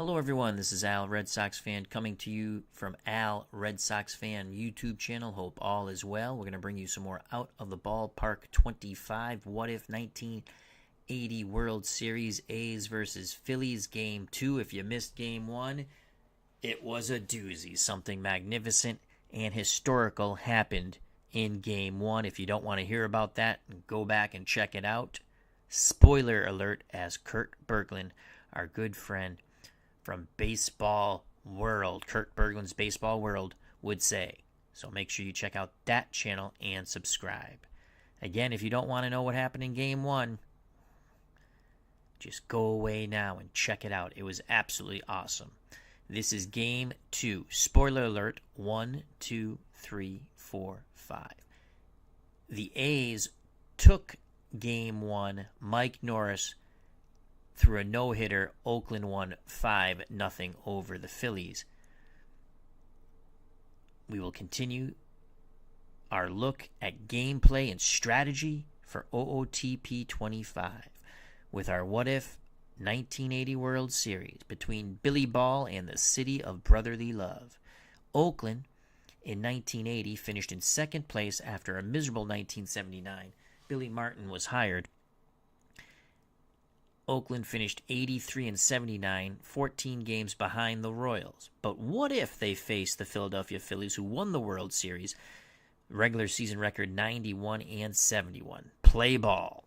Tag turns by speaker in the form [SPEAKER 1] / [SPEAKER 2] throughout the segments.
[SPEAKER 1] Hello everyone, this is Al, Red Sox fan, coming to you from Al, Red Sox fan YouTube channel. Hope all is well. We're going to bring you some more Out of the Ballpark 25 What If 1980 World Series A's versus Phillies Game 2. If you missed Game 1, it was a doozy. Something magnificent and historical happened in Game 1. If you don't want to hear about that, go back and check it out. Spoiler alert, as Kurt Berglund, our good friend from Baseball World, Kurt Berglund's Baseball World, would say. So make sure you check out that channel and subscribe. Again, if you don't want to know what happened in Game 1, just go away now and check it out. It was absolutely awesome. This is Game 2. Spoiler alert, 1, 2, 3, 4, 5. The A's took Game 1. Mike Norris through a no-hitter. Oakland won 5-0 over the Phillies. We will continue our look at gameplay and strategy for OOTP 25 with our What If 1980 World Series between Billy Ball and the City of Brotherly Love. Oakland in 1980 finished in second place after a miserable 1979. Billy Martin was hired. Oakland finished 83-79, 14 games behind the Royals. But what if they faced the Philadelphia Phillies, who won the World Series, regular season record 91-71? Play ball.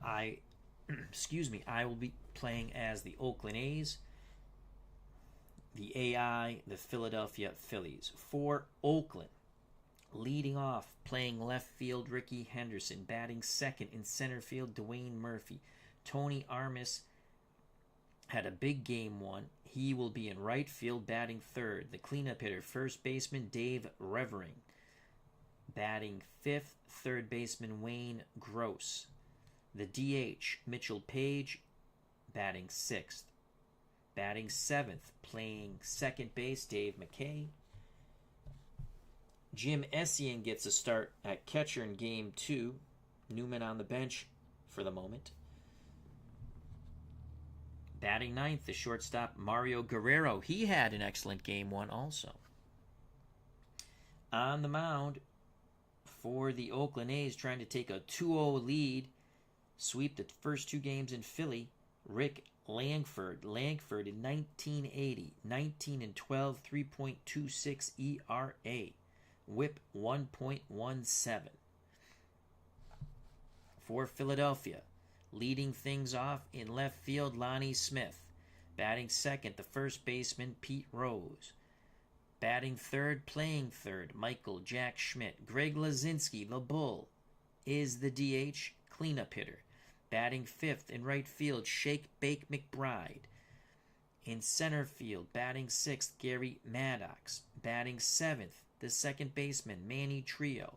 [SPEAKER 1] I will be playing as the Oakland A's, the AI, the Philadelphia Phillies. For Oakland, leading off, playing left field, Ricky Henderson. Batting second in center field, Dwayne Murphy. Tony Armas had a big Game 1. He will be in right field, batting third. The cleanup hitter, first baseman, Dave Revering. Batting fifth, third baseman, Wayne Gross. The DH, Mitchell Page, batting sixth. Batting seventh, playing second base, Dave McKay. Jim Essien gets a start at catcher in Game 2. Newman on the bench for the moment. Batting ninth, the shortstop, Mario Guerrero. He had an excellent Game 1 also. On the mound for the Oakland A's, trying to take a 2-0 lead, sweep the first two games in Philly, Rick Langford. Langford in 1980, 19-12, 3.26 ERA. Whip 1.17. For Philadelphia, leading things off in left field, Lonnie Smith. Batting second, the first baseman, Pete Rose. Batting third, playing third, Michael Jack Schmidt. Greg Lazinski, the Bull, is the DH cleanup hitter. Batting fifth in right field, Shake Bake McBride. In center field, batting sixth, Gary Maddox. Batting seventh, the second baseman, Manny Trio.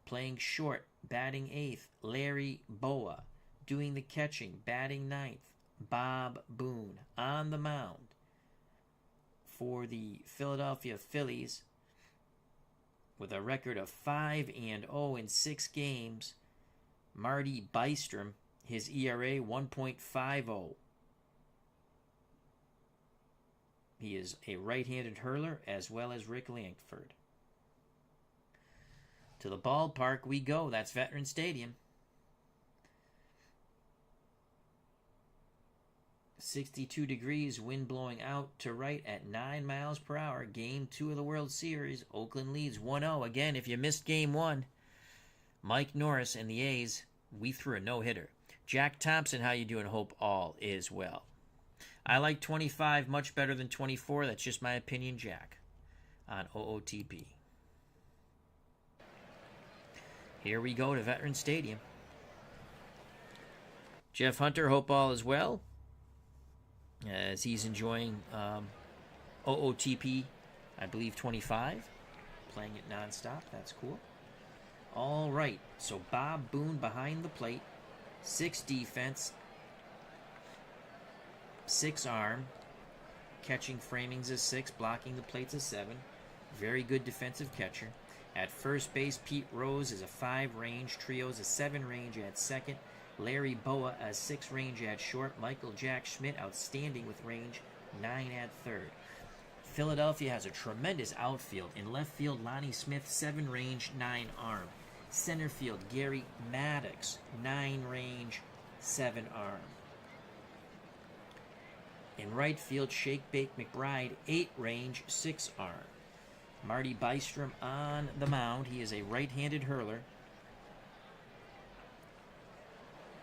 [SPEAKER 1] Playing short, batting eighth, Larry Boa. Doing the catching, batting ninth, Bob Boone. On the mound for the Philadelphia Phillies, with a record of 5-0 in 6 games, Marty Bystrom. His ERA 1.50. He is a right-handed hurler, as well as Rick Langford. To the ballpark we go. That's Veterans Stadium. 62 degrees, wind blowing out to right at 9 miles per hour. Game 2 of the World Series. Oakland leads 1-0. Again, if you missed Game 1, Mike Norris and the A's, we threw a no-hitter. Jack Thompson, how you doing? Hope all is well. I like 25 much better than 24. That's just my opinion, Jack, on OOTP. Here we go to Veterans Stadium. Jeff Hunter, hope all is well, as he's enjoying OOTP, I believe 25, playing it nonstop. That's cool. All right, so Bob Boone behind the plate, 6 defense, 6 arm, catching framing's a 6, blocking the plate's a 7. Very good defensive catcher. At first base, Pete Rose is a 5 range, Trio's a 7 range at second, Larry Boa, a 6 range at short. Michael Jack Schmidt, outstanding with range, 9 at third. Philadelphia has a tremendous outfield. In left field, Lonnie Smith, 7 range, 9 arm. Center field, Gary Maddox, 9 range, 7 arm. In right field, Shake Bake McBride, 8 range, 6 arm. Marty Bystrom on the mound. He is a right-handed hurler.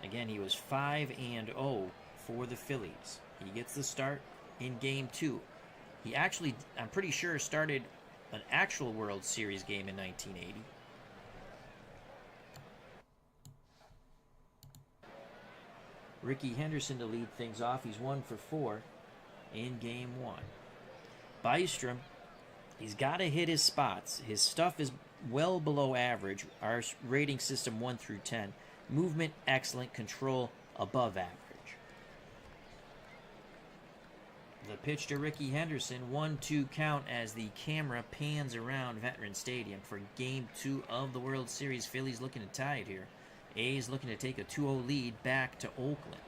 [SPEAKER 1] Again, he was 5-0 for the Phillies. He gets the start in Game 2. He actually, I'm pretty sure, started an actual World Series game in 1980. Ricky Henderson to lead things off. He's 1 for 4 in Game 1. Bystrom, he's got to hit his spots. His stuff is well below average. Our rating system 1 through 10. Movement, excellent. Control, above average. The pitch to Ricky Henderson, 1-2 count as the camera pans around Veterans Stadium for Game 2 of the World Series. Phillies looking to tie it here. A's looking to take a 2-0 lead back to Oakland.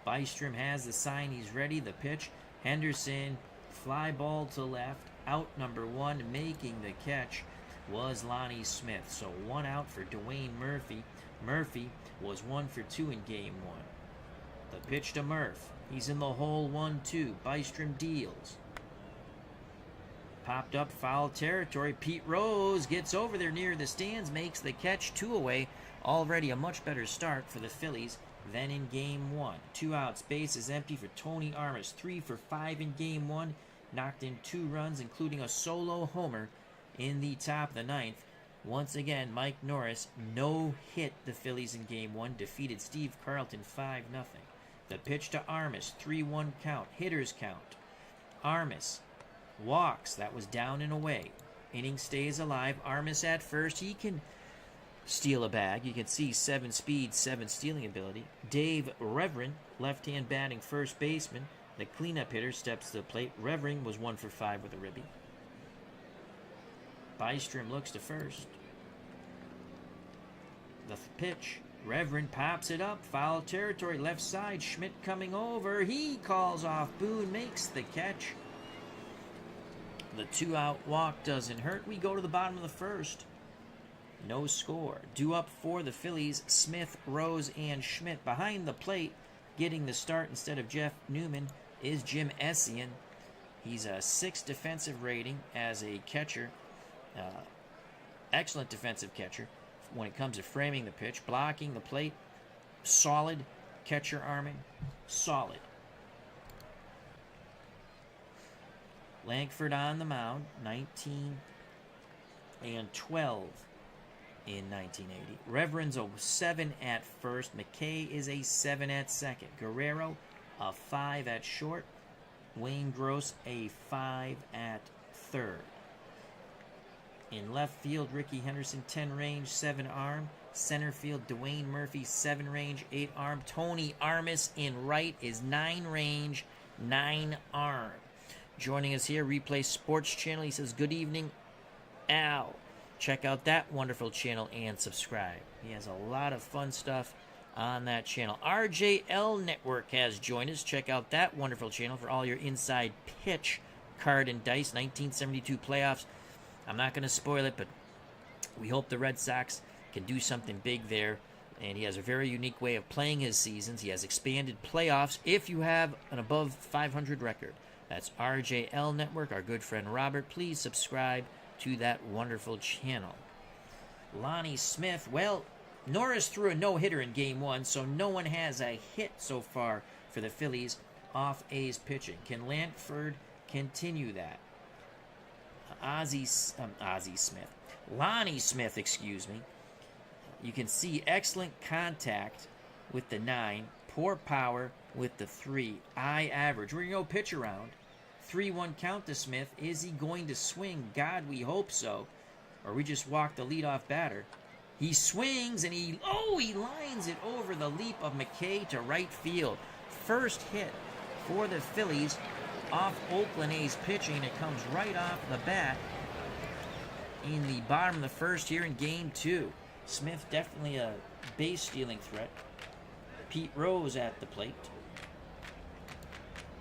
[SPEAKER 1] Bystrom has the sign. He's ready. The pitch. Henderson, fly ball to left. Out number 1. Making the catch was Lonnie Smith. So 1 out for Dwayne Murphy. Murphy was 1 for 2 in Game 1. The pitch to Murph. He's in the hole, 1-2. Bystrom deals. Popped up, foul territory. Pete Rose gets over there near the stands, makes the catch, 2 away. Already a much better start for the Phillies than in Game 1. 2 outs, base is empty for Tony Armas. 3 for 5 in Game 1. Knocked in 2 runs, including a solo homer in the top of the 9th. Once again, Mike Norris no-hit the Phillies in Game 1. Defeated Steve Carlton 5-0. The pitch to Armas, 3-1 count. Hitters count. Armas walks. That was down and away. Inning stays alive. Armas at first. He can steal a bag. You can see 7 speed, 7 stealing ability. Dave Reverend, left-hand batting first baseman. The cleanup hitter steps to the plate. Reverend was 1 for 5 with a ribby. Bystrom looks to first. The pitch. Reverend pops it up. Foul territory, left side. Schmidt coming over. He calls off Boone, makes the catch. The 2-out walk doesn't hurt. We go to the bottom of the first. No score. Due up for the Phillies, Smith, Rose, and Schmidt. Behind the plate, getting the start instead of Jeff Newman, is Jim Essien. He's a 6 defensive rating as a catcher. Excellent defensive catcher when it comes to framing the pitch, blocking the plate, solid. Catcher arming, solid. Langford on the mound, 19 and 12 in 1980. Reverend's a 7 at first. McKay is a 7 at second. Guerrero, a 5 at short. Wayne Gross, a 5 at third. In left field, Ricky Henderson, 10 range, 7 arm. Center field, Dwayne Murphy, 7 range, 8 arm. Tony Armas in right is 9 range, 9 arm. Joining us here, Replay Sports Channel. He says, good evening, Al. Check out that wonderful channel and subscribe. He has a lot of fun stuff on that channel. RJL Network has joined us. Check out that wonderful channel for all your inside pitch card and dice 1972 playoffs. I'm not going to spoil it, but we hope the Red Sox can do something big there. And he has a very unique way of playing his seasons. He has expanded playoffs if you have an above 500 record. That's RJL Network, our good friend Robert. Please subscribe to that wonderful channel. Lonnie Smith, well, Norris threw a no-hitter in Game 1, so no one has a hit so far for the Phillies off A's pitching. Can Langford continue that? Lonnie Smith, excuse me. You can see excellent contact with the 9, poor power with the 3, eye average. We're going to go pitch around. 3-1 count to Smith. Is he going to swing? God, we hope so. Or we just walk the leadoff batter. He swings and he lines it over the leap of McKay to right field. First hit for the Phillies off Oakland A's pitching. It comes right off the bat in the bottom of the first here in Game 2. Smith definitely a base stealing threat. Pete Rose at the plate.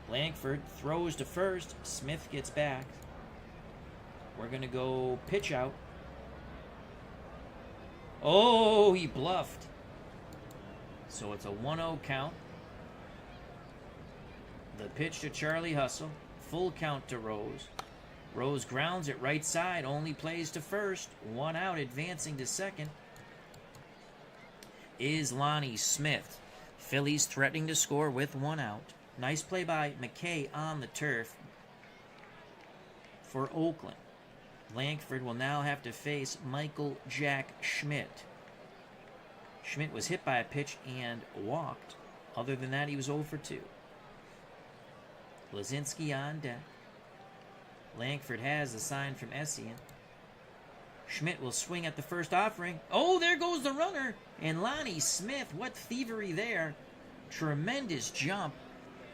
[SPEAKER 1] Langford throws to first. Smith gets back. We're going to go pitch out. Oh, he bluffed. So it's a 1-0 count. The pitch to Charlie Hustle. Full count to Rose. Rose grounds it right side. Only plays to first. 1 out. Advancing to second is Lonnie Smith. Phillies threatening to score with 1 out. Nice play by McKay on the turf for Oakland. Langford will now have to face Michael Jack Schmidt. Schmidt was hit by a pitch and walked. Other than that, he was 0 for 2. Lazinski on deck. Langford has the sign from Essien. Schmidt will swing at the first offering. Oh, there goes the runner. And Lonnie Smith, what thievery there. Tremendous jump.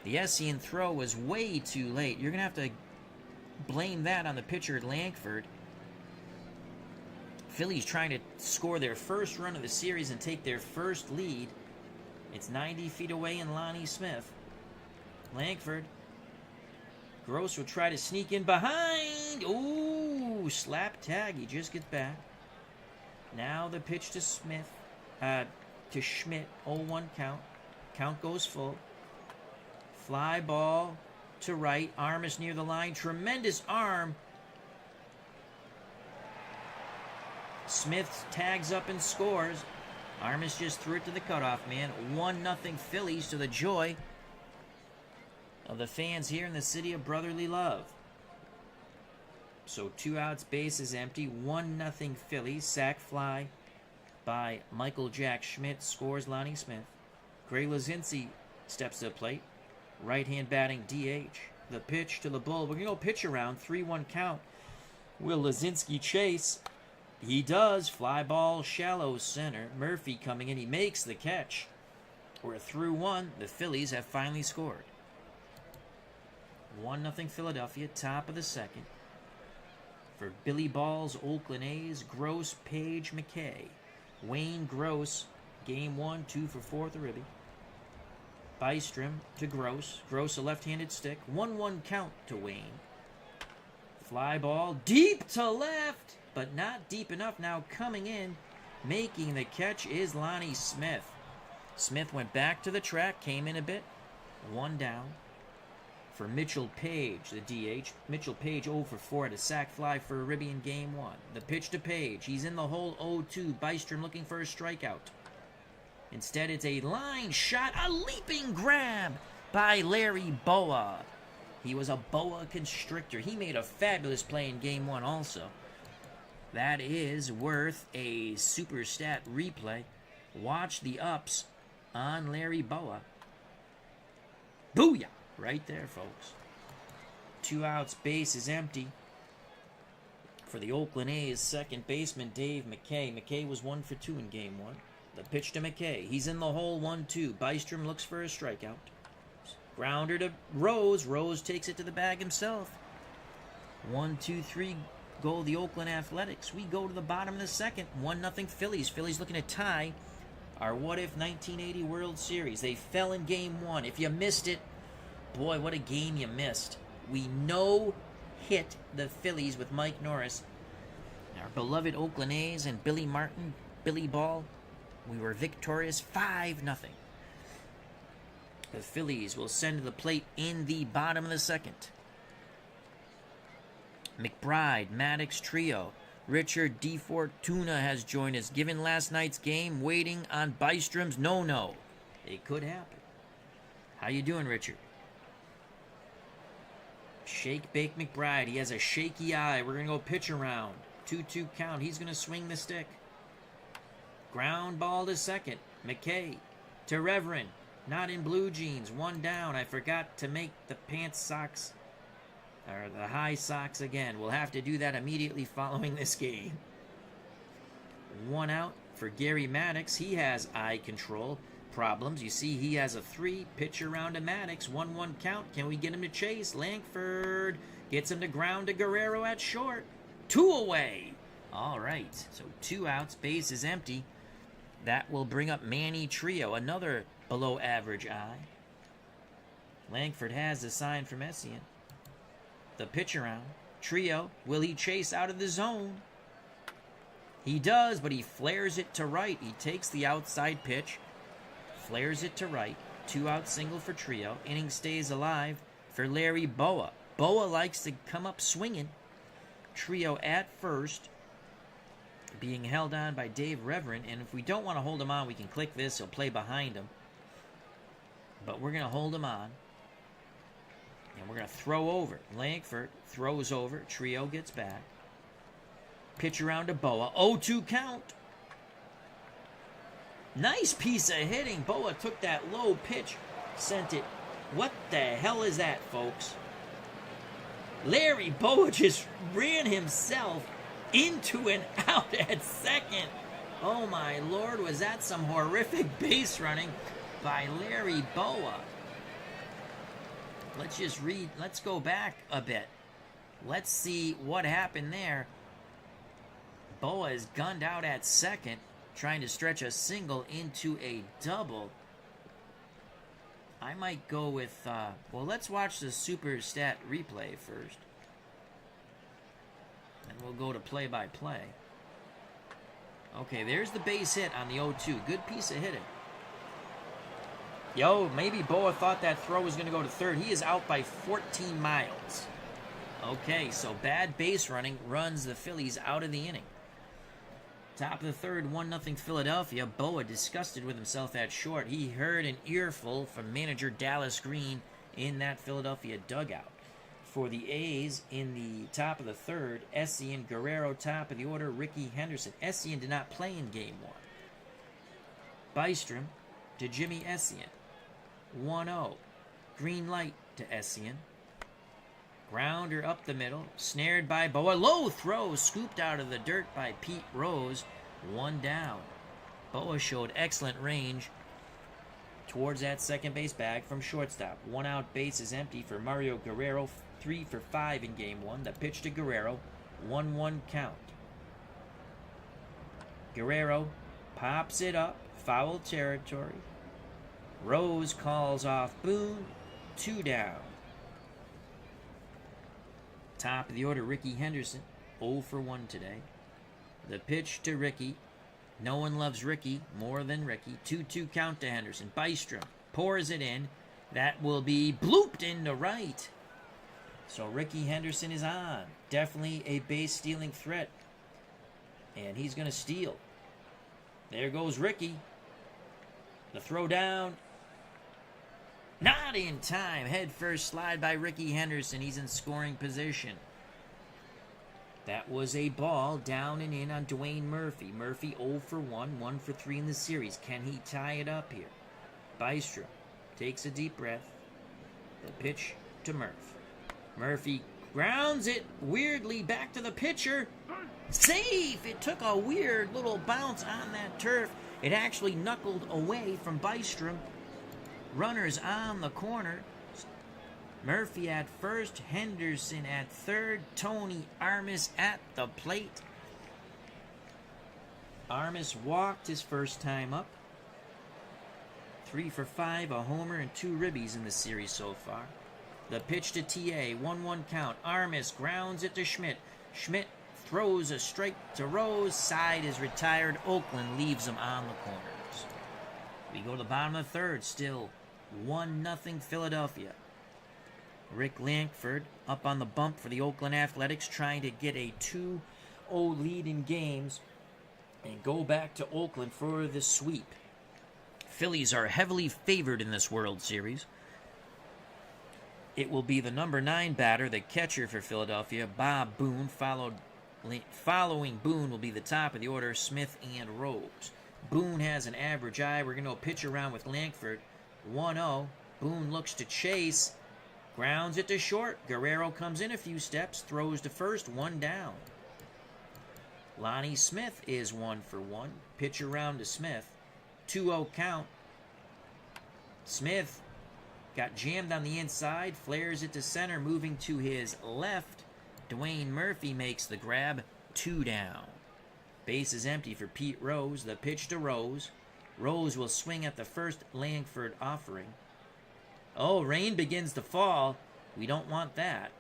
[SPEAKER 1] The Essien throw was way too late. You're going to have to blame that on the pitcher at Langford. Phillies trying to score their first run of the series and take their first lead. It's 90 feet away in Lonnie Smith. Langford. Gross will try to sneak in behind. Ooh, slap tag. He just gets back. Now the pitch to Smith. To Schmidt. 0-1 count. Count goes full. Fly ball to right. Armas near the line. Tremendous arm. Smith tags up and scores. Armas just threw it to the cutoff man. 1-0 Phillies to the joy of the fans here in the city of brotherly love. So 2 outs, base is empty. 1-0 Phillies. Sac fly by Michael Jack Schmidt. Scores Lonnie Smith. Gray Lazinski steps to the plate. Right-hand batting DH. The pitch to the bull. We're going to go pitch around. 3-1 count. Will Lazinski chase? He does. Fly ball, shallow center. Murphy coming in. He makes the catch. We're through 1. The Phillies have finally scored. 1-0 Philadelphia. Top of the second. For Billy Ball's Oakland A's, Gross, Page, McKay. Wayne Gross, game 1, 2 for 4 at the ribby. Bystrom to Gross. Gross a left-handed stick. 1-1 count to Wayne. Fly ball deep to left, but not deep enough. Now coming in, making the catch is Lonnie Smith. Smith went back to the track, came in a bit. 1 down. For Mitchell Page, the DH. Mitchell Page 0 for 4 at a sac fly for a ribby in game 1. The pitch to Page. He's in the hole 0-2. Bystrom looking for a strikeout. Instead, it's a line shot, a leaping grab by Larry Boa. He was a boa constrictor. He made a fabulous play in game 1 also. That is worth a super stat replay. Watch the ups on Larry Boa. Booyah! Right there, folks. 2 outs, base is empty. For the Oakland A's, second baseman Dave McKay. McKay was 1 for 2 in game 1. The pitch to McKay. He's in the hole 1-2. Bystrom looks for a strikeout. Grounder to Rose. Rose takes it to the bag himself. 1-2-3 goal the Oakland Athletics. We go to the bottom of the second. 1-0 Phillies. Phillies looking to tie our what-if 1980 World Series. They fell in game 1. If you missed it, boy, what a game you missed. We no-hit the Phillies with Mike Norris. Our beloved Oakland A's and Billy Martin, Billy Ball. We were victorious 5-0. The Phillies will send to the plate in the bottom of the second. McBride, Maddox trio. Richard DeFortuna has joined us. Given last night's game, waiting on Bystrom's no-no. It could happen. How you doing, Richard? Shake Bake McBride. He has a shaky eye. We're going to go pitch around. 2-2 count. He's going to swing the stick. Ground ball to second. McKay to Reverend. Not in blue jeans. 1 down. I forgot to make the pants socks, or the high socks again. We'll have to do that immediately following this game. 1 out for Gary Maddox. He has eye control problems. You see he has a 3. Pitch around to Maddox. 1-1 count. Can we get him to chase? Langford gets him to ground to Guerrero at short. 2 away. All right. So 2 outs. Base is empty. That will bring up Manny Trio. Another below average eye. Langford has the sign from Essien. The pitch around. Trio, will he chase out of the zone? He does, but he flares it to right. He takes the outside pitch, flares it to right. 2-out single for Trio. Inning stays alive for Larry Boa. Boa likes to come up swinging. Trio at first, being held on by Dave Reverend. And if we don't want to hold him on, we can click this. He'll play behind him. But we're going to hold him on. And we're going to throw over. Langford throws over. Trio gets back. Pitch around to Boa. 0-2 count. Nice piece of hitting. Boa took that low pitch. Sent it. What the hell is that, folks? Larry Boa just ran himself into and out at second. Oh my Lord, was that some horrific base running by Larry Boa. Let's go back a bit. Let's see what happened there. Boa is gunned out at second, trying to stretch a single into a double. I might go with, well, let's watch the super stat replay first. And we'll go to play-by-play. Okay, there's the base hit on the 0-2. Good piece of hitting. Maybe Boa thought that throw was going to go to third. He is out by 14 miles. Okay, so bad base running runs the Phillies out of the inning. Top of the third, 1-0 Philadelphia. Boa disgusted with himself at short. He heard an earful from manager Dallas Green in that Philadelphia dugout. For the A's, in the top of the third, Essien, Guerrero, top of the order, Ricky Henderson. Essien did not play in Game 1. Bystrom to Jimmy Essien. 1-0. Green light to Essien. Grounder up the middle. Snared by Boa. Low throw. Scooped out of the dirt by Pete Rose. 1 down. Boa showed excellent range towards that second base bag from shortstop. 1 out, base is empty for Mario Guerrero. 3 for 5 in Game 1. The pitch to Guerrero. 1-1 count. Guerrero pops it up. Foul territory. Rose calls off Boone. 2 down. Top of the order, Ricky Henderson. 0 for 1 today. The pitch to Ricky. No one loves Ricky more than Ricky. 2-2 count to Henderson. Bystrom pours it in. That will be blooped into right. So Ricky Henderson is on. Definitely a base-stealing threat. And he's going to steal. There goes Ricky. The throw down. Not in time. Head first slide by Ricky Henderson. He's in scoring position. That was a ball down and in on Dwayne Murphy. Murphy 0 for 1, 1 for 3 in the series. Can he tie it up here? Bystrom takes a deep breath. The pitch to Murphy. Murphy grounds it weirdly back to the pitcher. Safe! It took a weird little bounce on that turf. It actually knuckled away from Bystrom. Runners on the corner. Murphy at first, Henderson at third, Tony Armas at the plate. Armas walked his first time up. 3 for 5, a homer and 2 ribbies in the series so far. The pitch to TA, 1-1 count. Armas grounds it to Schmidt. Schmidt throws a strike to Rose. Side is retired. Oakland leaves him on the corners. We go to the bottom of the third, still 1-0 Philadelphia. Rick Langford up on the bump for the Oakland Athletics, trying to get a 2-0 lead in games and go back to Oakland for the sweep. Phillies are heavily favored in this World Series. It will be the number 9 batter, the catcher for Philadelphia, Bob Boone. Following Boone will be the top of the order, Smith and Rose. Boone has an average eye. We're going to pitch around with Langford. 1-0. Boone looks to chase. Grounds it to short. Guerrero comes in a few steps. Throws to first. 1 down. Lonnie Smith is 1 for 1. Pitch around to Smith. 2-0 count. Smith got jammed on the inside. Flares it to center. Moving to his left. Dwayne Murphy makes the grab. 2 down. Base is empty for Pete Rose. The pitch to Rose. Rose will swing at the first Langford offering. Oh, rain begins to fall. We don't want that.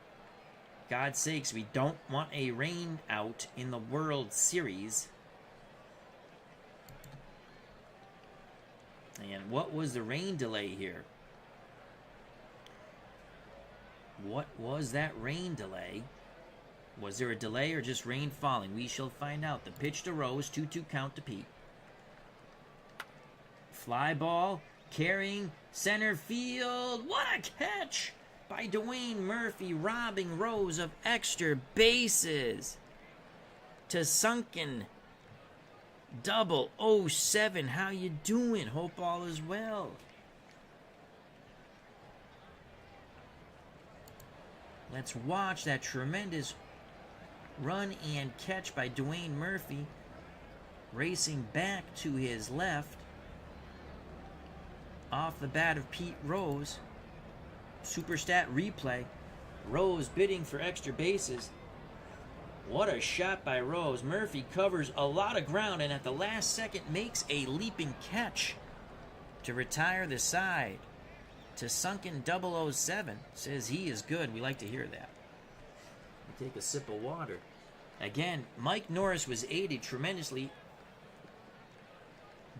[SPEAKER 1] God's sakes, we don't want a rain out in the World Series. And what was the rain delay here? What was that rain delay? Was there a delay or just rain falling? We shall find out. The pitch to Rose, 2-2 count to Pete. Fly ball, carrying center field. What a catch by Dwayne Murphy, robbing Rose of extra bases. To Sunken. 007. How you doing? Hope all is well. Let's watch that tremendous run and catch by Dwayne Murphy. Racing back to his left. Off the bat of Pete Rose. Superstat replay. Rose bidding for extra bases. What a shot by Rose. Murphy covers a lot of ground and at the last second makes a leaping catch to retire the side. To Sunken 007. Says he is good. We like to hear that. Take a sip of water. Again, Mike Norris was aided tremendously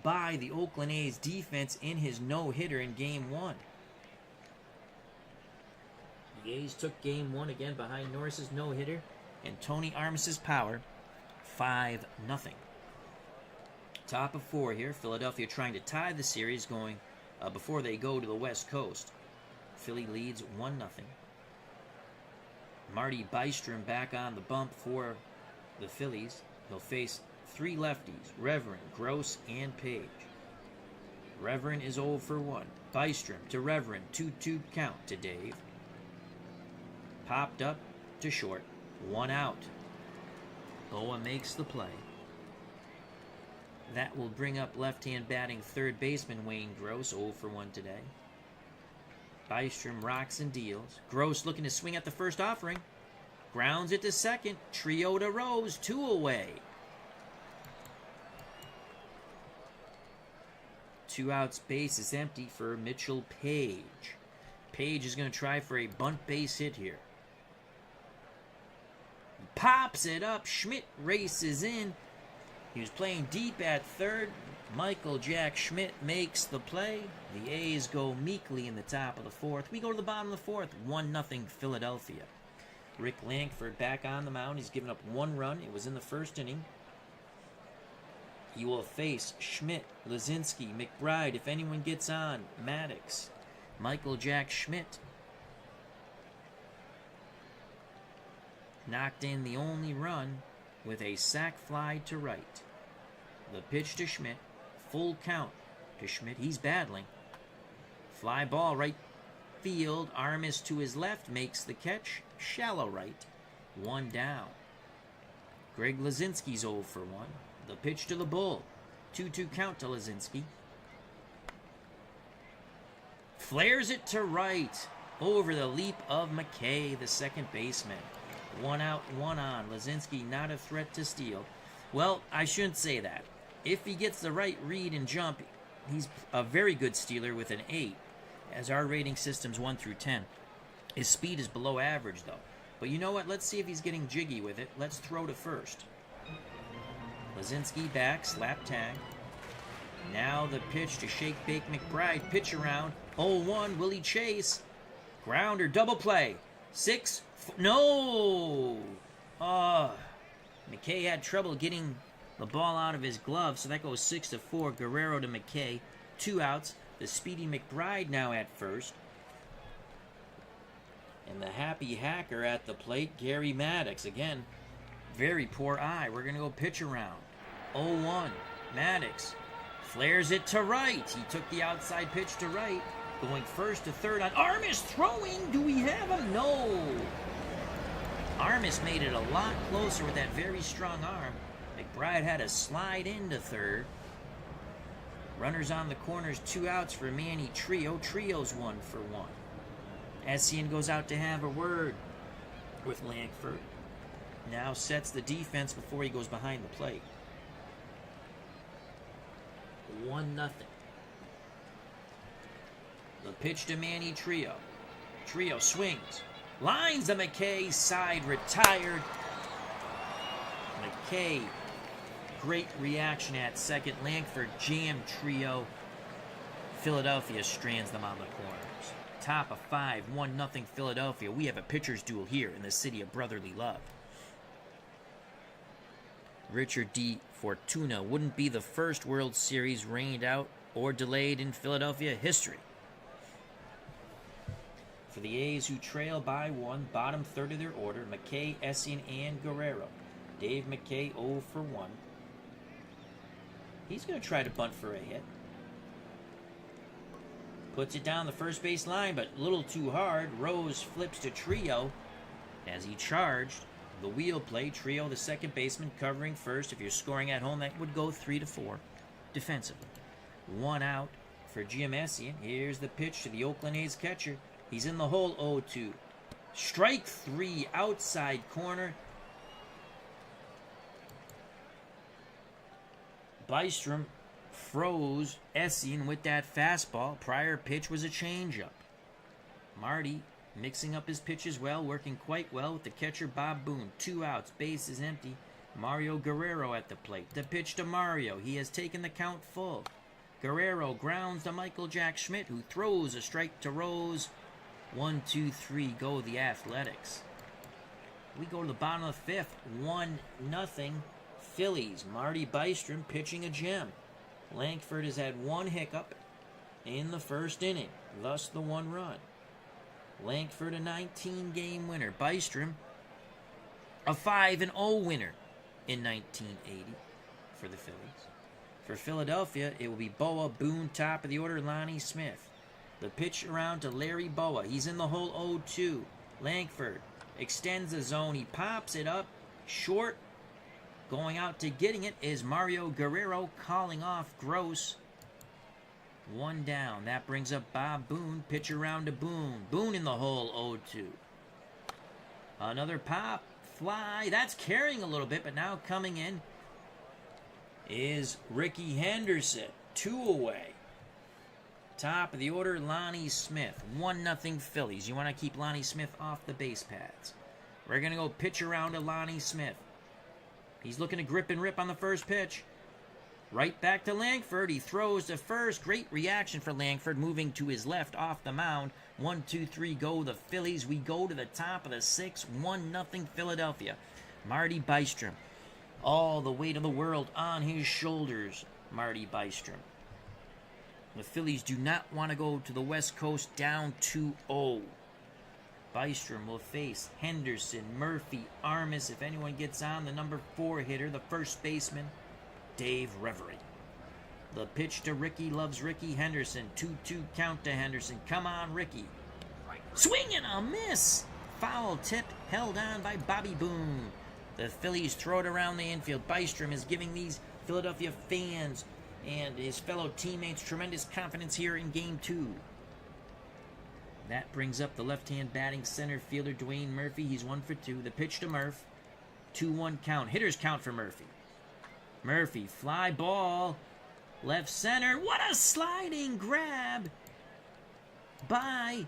[SPEAKER 1] by the Oakland A's defense in his no-hitter in Game 1. The A's took Game 1 again behind Norris's no-hitter and Tony Armas's power, 5-0. Top of 4 here. Philadelphia trying to tie the series going before they go to the West Coast. Philly leads 1-0. Marty Bystrom back on the bump for the Phillies. He'll face 3 lefties, Reverend, Gross, and Page. Reverend is 0 for 1. Bystrom to Reverend, 2-2 count to Dave. Popped up to short, 1 out. Boa makes the play. That will bring up left-hand batting third baseman Wayne Gross, 0 for 1 today. Bystrom rocks and deals. Gross looking to swing at the first offering. Grounds it to second. Trio to Rose, 2 away. 2 outs, base is empty for Mitchell Page. Page is going to try for a bunt base hit here. Pops it up. Schmidt races in. He was playing deep at third. Michael Jack Schmidt makes the play. The A's go meekly in the top of the 4th. We go to the bottom of the 4th. 1-0 Philadelphia. Rick Langford back on the mound. He's given up 1 run. It was in the first inning. He will face Schmidt, Lazinski, McBride. If anyone gets on, Maddox. Michael Jack Schmidt knocked in the only run with a sac fly to right. The pitch to Schmidt. Full count to Schmidt. He's battling. Fly ball right field. Armas to his left makes the catch. Shallow right. 1 down. Greg Lazinski's 0 for 1. The pitch to the Bull. 2-2 count to Lazinski. Flares it to right. Over the leap of McKay, the second baseman. 1 out, 1 on. Lazinski not a threat to steal. Well, I shouldn't say that. If he gets the right read and jump, he's a very good stealer with an 8, as our rating system's 1 through 10. His speed is below average, though. But you know what? Let's see if he's getting jiggy with it. Let's throw to first. Lazinski back, slap tag. Now the pitch to Shake Bake McBride. Pitch around. 0-1, will he chase? Grounder, double play. 6, no! McKay had trouble getting the ball out of his glove, so that goes 6-4. Guerrero to McKay. 2 outs. The speedy McBride now at first. And the happy hacker at the plate, Gary Maddox. Again, very poor eye. We're going to go pitch around. 0-1. Maddox flares it to right. He took the outside pitch to right. Going first to third on Armas throwing. Do we have him? No. Armas made it a lot closer with that very strong arm. McBride had to slide into third. Runners on the corners, 2 outs for Manny Trio. Trio's 1 for 1. Essien goes out to have a word with Langford. Now sets the defense before he goes behind the plate. 1-0. The pitch to Manny Trio. Trio swings. Lines to McKay. Side retired. McKay. Great reaction at second. Langford jammed Trio. Philadelphia strands them on the corners. Top of 5, 1-0 Philadelphia. We have a pitcher's duel here in the city of brotherly love. Richard D. Fortuna wouldn't be the first World Series rained out or delayed in Philadelphia history. For the A's, who trail by 1, bottom third of their order, McKay, Essien, and Guerrero. Dave McKay 0 for 1. He's going to try to bunt for a hit. Puts it down the first base line, but a little too hard. Rose flips to Trio as he charged. The wheel play. Trio, the second baseman, covering first. If you're scoring at home, that would go 3-4 defensively. 1 out for Jim Essien. Here's the pitch to the Oakland A's catcher. He's in the hole, 0-2. Strike 3, outside corner. Bystrom froze Essien with that fastball. Prior pitch was a changeup. Marty mixing up his pitches well, working quite well with the catcher Bob Boone. 2 outs, base is empty. Mario Guerrero at the plate. The pitch to Mario. He has taken the count full. Guerrero grounds to Michael Jack Schmidt, who throws a strike to Rose. 1, 2, 3, go the Athletics. We go to the bottom of the 5th. 1-0 Phillies. Marty Bystrom pitching a gem. Langford has had 1 hiccup in the first inning, thus the 1 run. Langford a 19-game winner. Bystrom a 5-0 winner in 1980 for the Phillies. For Philadelphia, it will be Boa, Boone, top of the order, Lonnie Smith. The pitch around to Larry Boa. He's in the hole, 0-2. Langford extends the zone. He pops it up short. Going out to getting it is Mario Guerrero, calling off Gross. 1 down. That brings up Bob Boone. Pitch around to Boone. Boone in the hole, 0-2. Another pop. Fly. That's carrying a little bit, but now coming in is Ricky Henderson. 2 away. Top of the order, Lonnie Smith. 1-0 Phillies. You want to keep Lonnie Smith off the base paths. We're going to go pitch around to Lonnie Smith. He's looking to grip and rip on the first pitch. Right back to Langford. He throws to first. Great reaction for Langford, moving to his left off the mound. 1, 2, 3, go the Phillies. We go to the top of the 6th. 1-0 Philadelphia. Marty Bystrom. All the weight of the world on his shoulders. Marty Bystrom. The Phillies do not want to go to the West Coast down 2-0. Bystrom will face Henderson, Murphy, Armas. If anyone gets on, the number 4 hitter, the first baseman, Dave Reverie. The pitch to Ricky, loves Ricky Henderson. 2-2 count to Henderson. Come on, Ricky. Swing and a miss. Foul tip held on by Bobby Boone. The Phillies throw it around the infield. Bystrom is giving these Philadelphia fans and his fellow teammates tremendous confidence here in Game 2. That brings up the left-hand batting center fielder, Dwayne Murphy. He's 1 for 2. The pitch to Murph. 2-1 count. Hitters count for Murphy. Murphy, fly ball. Left center. What a sliding grab by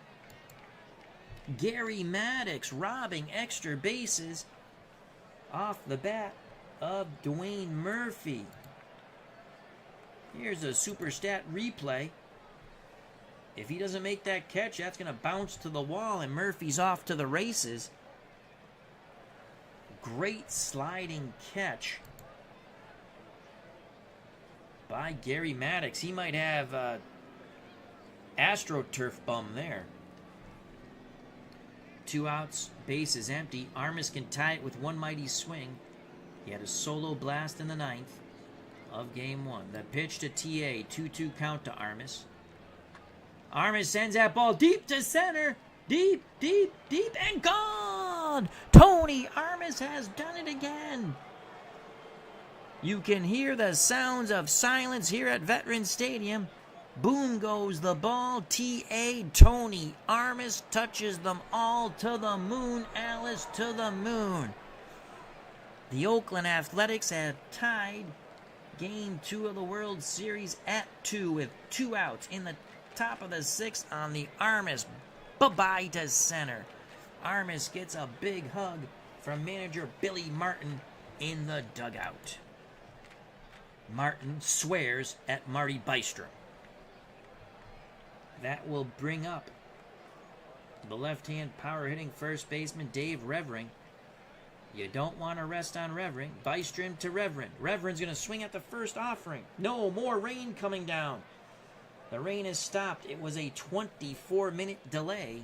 [SPEAKER 1] Gary Maddox, robbing extra bases off the bat of Dwayne Murphy. Here's a super stat replay. If he doesn't make that catch, that's going to bounce to the wall, and Murphy's off to the races. Great sliding catch by Gary Maddox. He might have AstroTurf bum there. 2 outs, base is empty. Armas can tie it with one mighty swing. He had a solo blast in the 9th of Game 1. The pitch to TA, 2-2 count to Armas. Armas sends that ball deep to center. Deep, deep, deep, and gone! Tony Armas has done it again. You can hear the sounds of silence here at Veterans Stadium. Boom goes the ball. T.A. Tony Armas touches them all to the moon. Alice to the moon. The Oakland Athletics have tied Game 2 of the World Series at 2 with 2 outs in the top of the 6th on the Armas. Bye-bye to center. Armas gets a big hug from manager Billy Martin in the dugout. Martin swears at Marty Bystrom. That will bring up the left-hand power-hitting first baseman Dave Revering. You don't want to rest on Revering. Bystrom to Reverend. Reverend's going to swing at the first offering. No, more rain coming down. The rain has stopped. It was a 24-minute delay.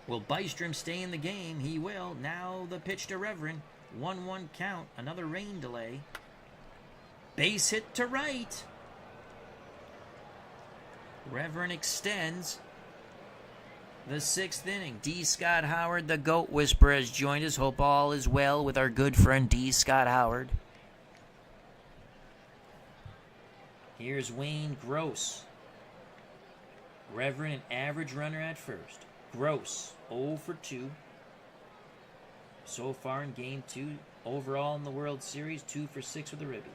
[SPEAKER 1] Will Bystrom stay in the game? He will. Now the pitch to Reverend. 1-1 count. Another rain delay. Base hit to right. Reverend extends the 6th inning. D. Scott Howard, the GOAT Whisperer, has joined us. Hope all is well with our good friend D. Scott Howard. Here's Wayne Gross. Reverend, an average runner at first. Gross, 0 for 2. So far in Game 2. Overall in the World Series, 2 for 6 with a ribby.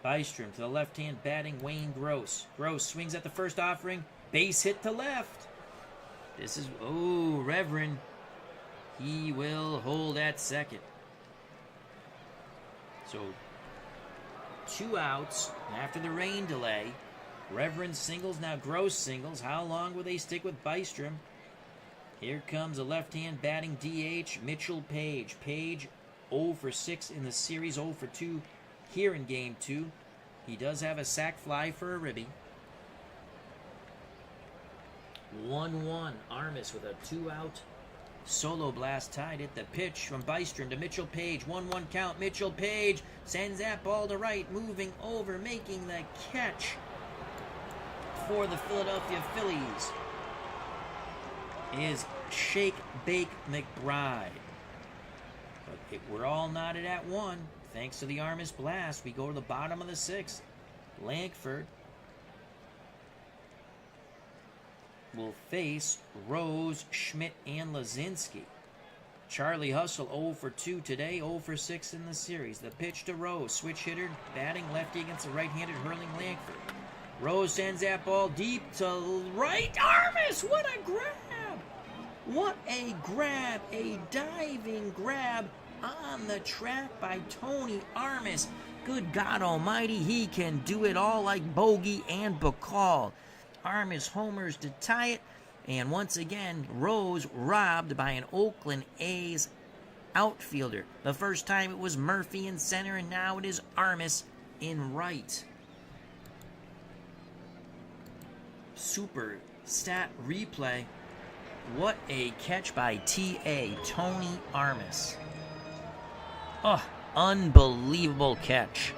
[SPEAKER 1] Bystrom to the left-hand batting Wayne Gross. Gross swings at the first offering. Base hit to left. This is, Reverend. He will hold at second. So, 2 outs after the rain delay. Reverend singles, now Gross singles. How long will they stick with Bystrom? Here comes a left-hand batting DH, Mitchell Page. Page, 0 for 6 in the series, 0 for 2 here in Game 2. He does have a sac fly for a ribby. 1-1. Armas with a 2-out solo blast tied it. The pitch from Bystrom to Mitchell Page. 1-1 count. Mitchell Page sends that ball to right, moving over, making the catch for the Philadelphia Phillies is Shake Bake McBride. But we're all knotted at 1. Thanks to the Armas blast, we go to the bottom of the 6th. Lankford will face Rose, Schmidt, and Lazinski. Charlie Hustle 0 for 2 today, 0 for 6 in the series. The pitch to Rose, switch hitter, batting lefty against the right-handed hurling Lankford. Rose sends that ball deep to right. Armas, what a grab! What a grab, a diving grab on the track by Tony Armas. Good God Almighty, he can do it all like Bogey and Bacall. Armas homers to tie it, and once again, Rose robbed by an Oakland A's outfielder. The first time it was Murphy in center, and now it is Armas in right. Super stat replay. What a catch by T.A. Tony Armas. Oh, unbelievable catch.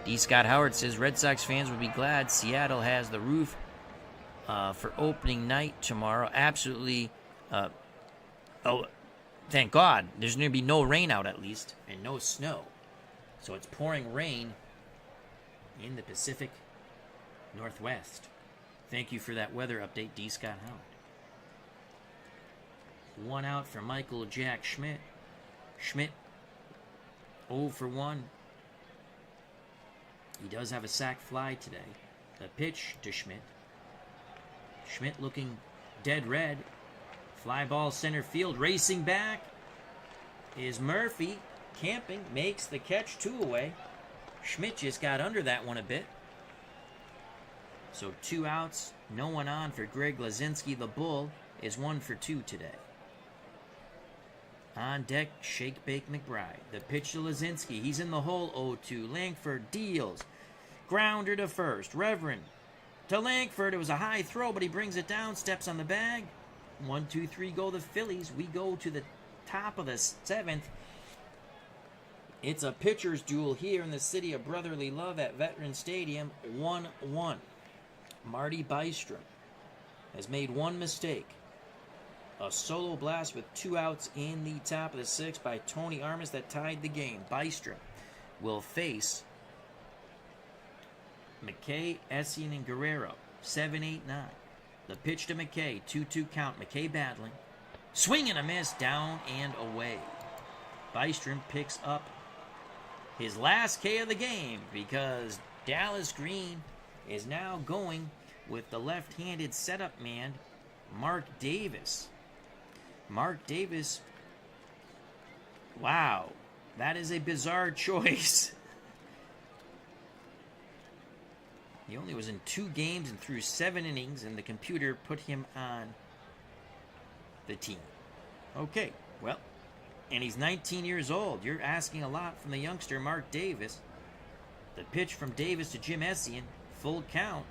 [SPEAKER 1] D. Scott Howard says Red Sox fans would be glad Seattle has the roof for opening night tomorrow. Absolutely. Thank God. There's going to be no rain out at least, and no snow. So it's pouring rain in the Pacific Northwest. Thank you for that weather update, D. Scott Howard. 1 out for Michael Jack Schmidt. Schmidt 0 for 1. He does have a sac fly today. The pitch to Schmidt. Schmidt looking dead red. Fly ball center field. Racing back is Murphy. Camping makes the catch, 2 away. Schmidt just got under that one a bit. So 2 outs, no one on for Greg Lazinski. The Bull is 1 for 2 today. On deck, Shake Bake McBride. The pitch to Lazinski. He's in the hole, 0-2. Lankford deals. Grounder to first. Reverend to Lankford. It was a high throw, but he brings it down, steps on the bag. 1, 2, 3 go the Phillies. We go to the top of the 7th. It's a pitcher's duel here in the city of brotherly love at Veterans Stadium. 1-1. Marty Bystrom has made one mistake. A solo blast with 2 outs in the top of the 6th by Tony Armas that tied the game. Bystrom will face McKay, Essien, and Guerrero. 7, 8, 9. The pitch to McKay. 2-2 count. McKay battling. Swing and a miss. Down and away. Bystrom picks up his last K of the game because Dallas Green is now going with the left-handed setup man, Mark Davis. Mark Davis, wow, that is a bizarre choice. He only was in 2 games and threw 7 innings, and the computer put him on the team. Okay, well, and he's 19 years old. You're asking a lot from the youngster, Mark Davis. The pitch from Davis to Jim Essien, full count.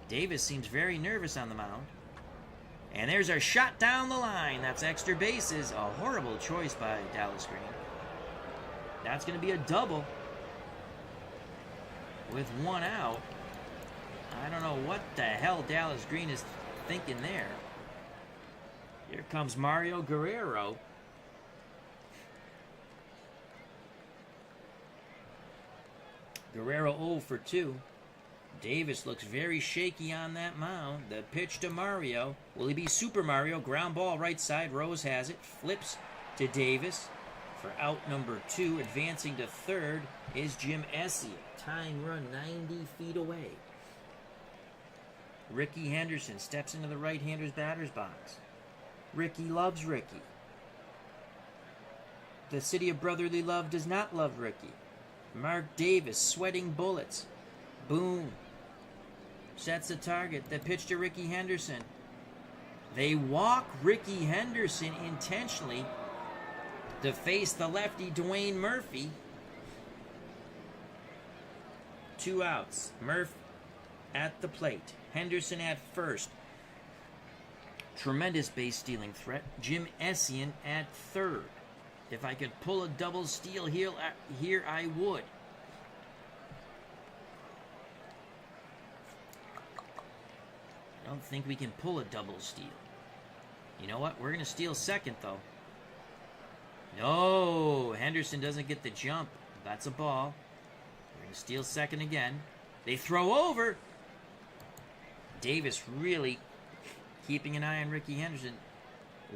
[SPEAKER 1] Davis seems very nervous on the mound. And there's a shot down the line. That's extra bases. A horrible choice by Dallas Green. That's going to be a double with 1 out. I don't know what the hell Dallas Green is thinking there. Here comes Mario Guerrero. Guerrero 0 for 2. Davis looks very shaky on that mound. The pitch to Mario. Will he be Super Mario? Ground ball right side. Rose has it. Flips to Davis for out number 2. Advancing to third is Jim Essien. Tying run 90 feet away. Ricky Henderson steps into the right-hander's batter's box. Ricky loves Ricky. The city of brotherly love does not love Ricky. Mark Davis sweating bullets. Boom. Sets the target. The pitch to Ricky Henderson. They walk Ricky Henderson intentionally to face the lefty Dwayne Murphy. 2 outs. Murph at the plate. Henderson at first. Tremendous base stealing threat. Jim Essien at third. If I could pull a double steal here, I would. I don't think we can pull a double steal. You know what? We're going to steal second, though. No, Henderson doesn't get the jump. That's a ball. We're going to steal second again. They throw over. Davis really keeping an eye on Ricky Henderson.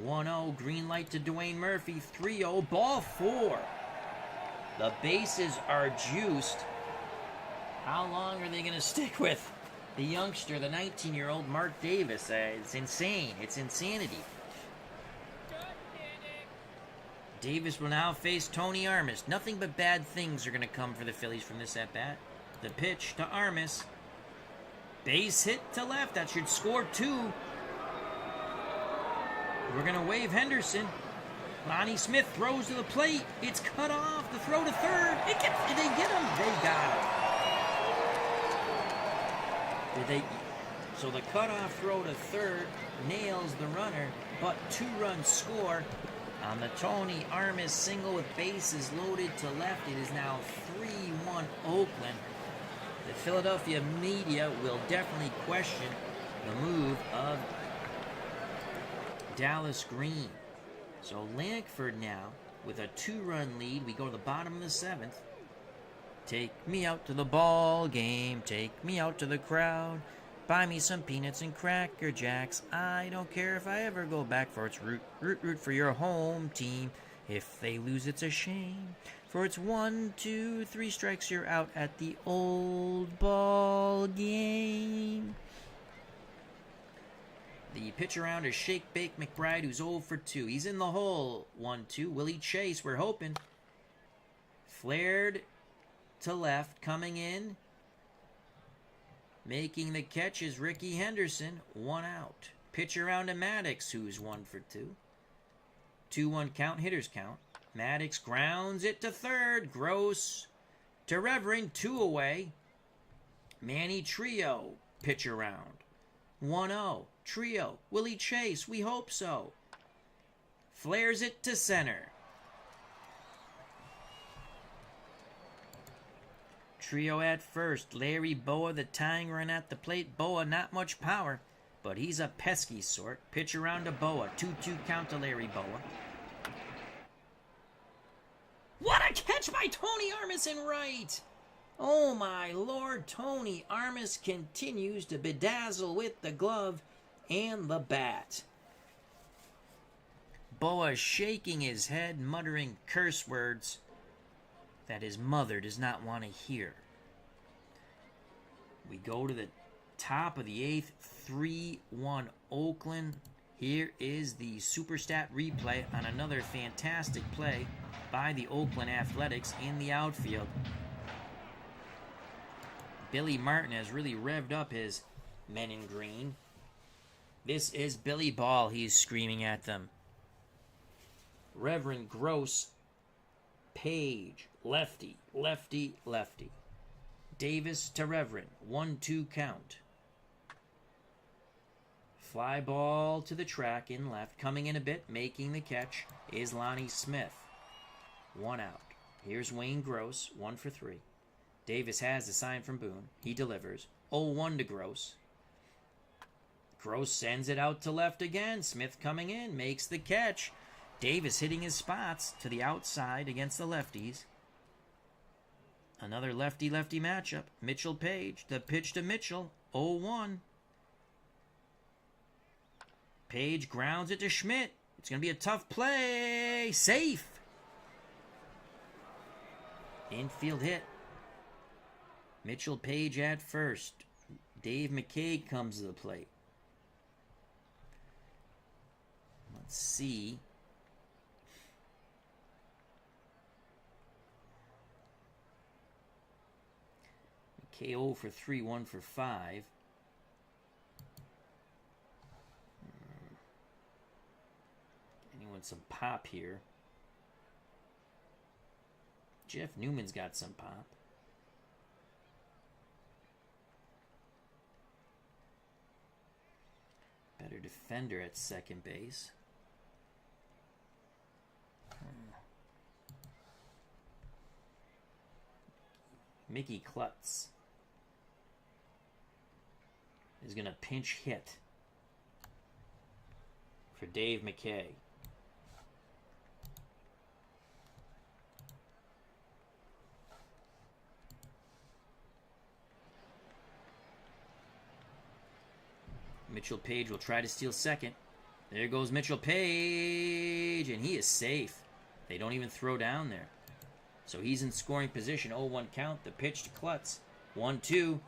[SPEAKER 1] 1-0, green light to Dwayne Murphy. 3-0, ball 4. The bases are juiced. How long are they going to stick with the youngster, the 19-year-old Mark Davis? It's insane. It's insanity. Davis will now face Tony Armas. Nothing but bad things are going to come for the Phillies from this at-bat. The pitch to Armas. Base hit to left. That should score 2. We're going to wave Henderson. Lonnie Smith throws to the plate. It's cut off. The throw to third. They get him. They got him. So the cutoff throw to third nails the runner, but 2-run score on the Tony Armas single with bases loaded to left. It is now 3-1 Oakland. The Philadelphia media will definitely question the move of Dallas Green. So Lankford now with a 2-run lead. We go to the bottom of the 7th. Take me out to the ball game. Take me out to the crowd. Buy me some peanuts and Cracker Jacks. I don't care if I ever go back, for it's root for your home team. If they lose, it's a shame. For it's 1, 2, 3 strikes, you're out at the old ball game. The pitch around is Shake Bake McBride, who's 0 for 2. He's in the hole. 1-2. Willie Chase, we're hoping. Flared to left, coming in. Making the catch is Ricky Henderson. 1 out. Pitch around to Maddox, who's 1 for 2. 2-1 count, hitters count. Maddox grounds it to third. Gross to Reverend, 2 away. Manny Trio, pitch around. 1-0. Trio, Willie Chase, we hope so. Flares it to center. Trio at first. Larry Boa, the tying run at the plate. Boa, not much power, but he's a pesky sort. Pitch around to Boa. 2-2 count to Larry Boa. What a catch by Tony Armas in right! Oh my lord, Tony Armas continues to bedazzle with the glove and the bat. Balboa shaking his head, muttering curse words that his mother does not want to hear. We go to the top of the 8th, 3-1 Oakland. Here is the super stat replay on another fantastic play by the Oakland Athletics in the outfield. Billy Martin has really revved up his men in green. This is Billy Ball. He's screaming at them. Reverend Gross, Page, lefty, lefty, lefty. Davis to Reverend, 1-2 count. Fly ball to the track in left. Coming in a bit, making the catch is Lonnie Smith. 1 out. Here's Wayne Gross, 1 for 3. Davis has the sign from Boone. He delivers. 0-1 to Gross. Gross sends it out to left again. Smith coming in, makes the catch. Davis hitting his spots to the outside against the lefties. Another lefty-lefty matchup. Mitchell Page. The pitch to Mitchell. 0-1. Page grounds it to Schmidt. It's going to be a tough play. Safe. Infield hit. Mitchell Page at first. Dave McKay comes to the plate. Let's see. McKay 0 for 3, 1 for 5. Anyone some pop here? Jeff Newman's got some pop. Better defender at second base. Mickey Klutz is going to pinch hit for Dave McKay. Mitchell Page will try to steal second. There goes Mitchell Page, and he is safe. They don't even throw down there. So he's in scoring position. 0-1 count. The pitch to Klutz. 1-2.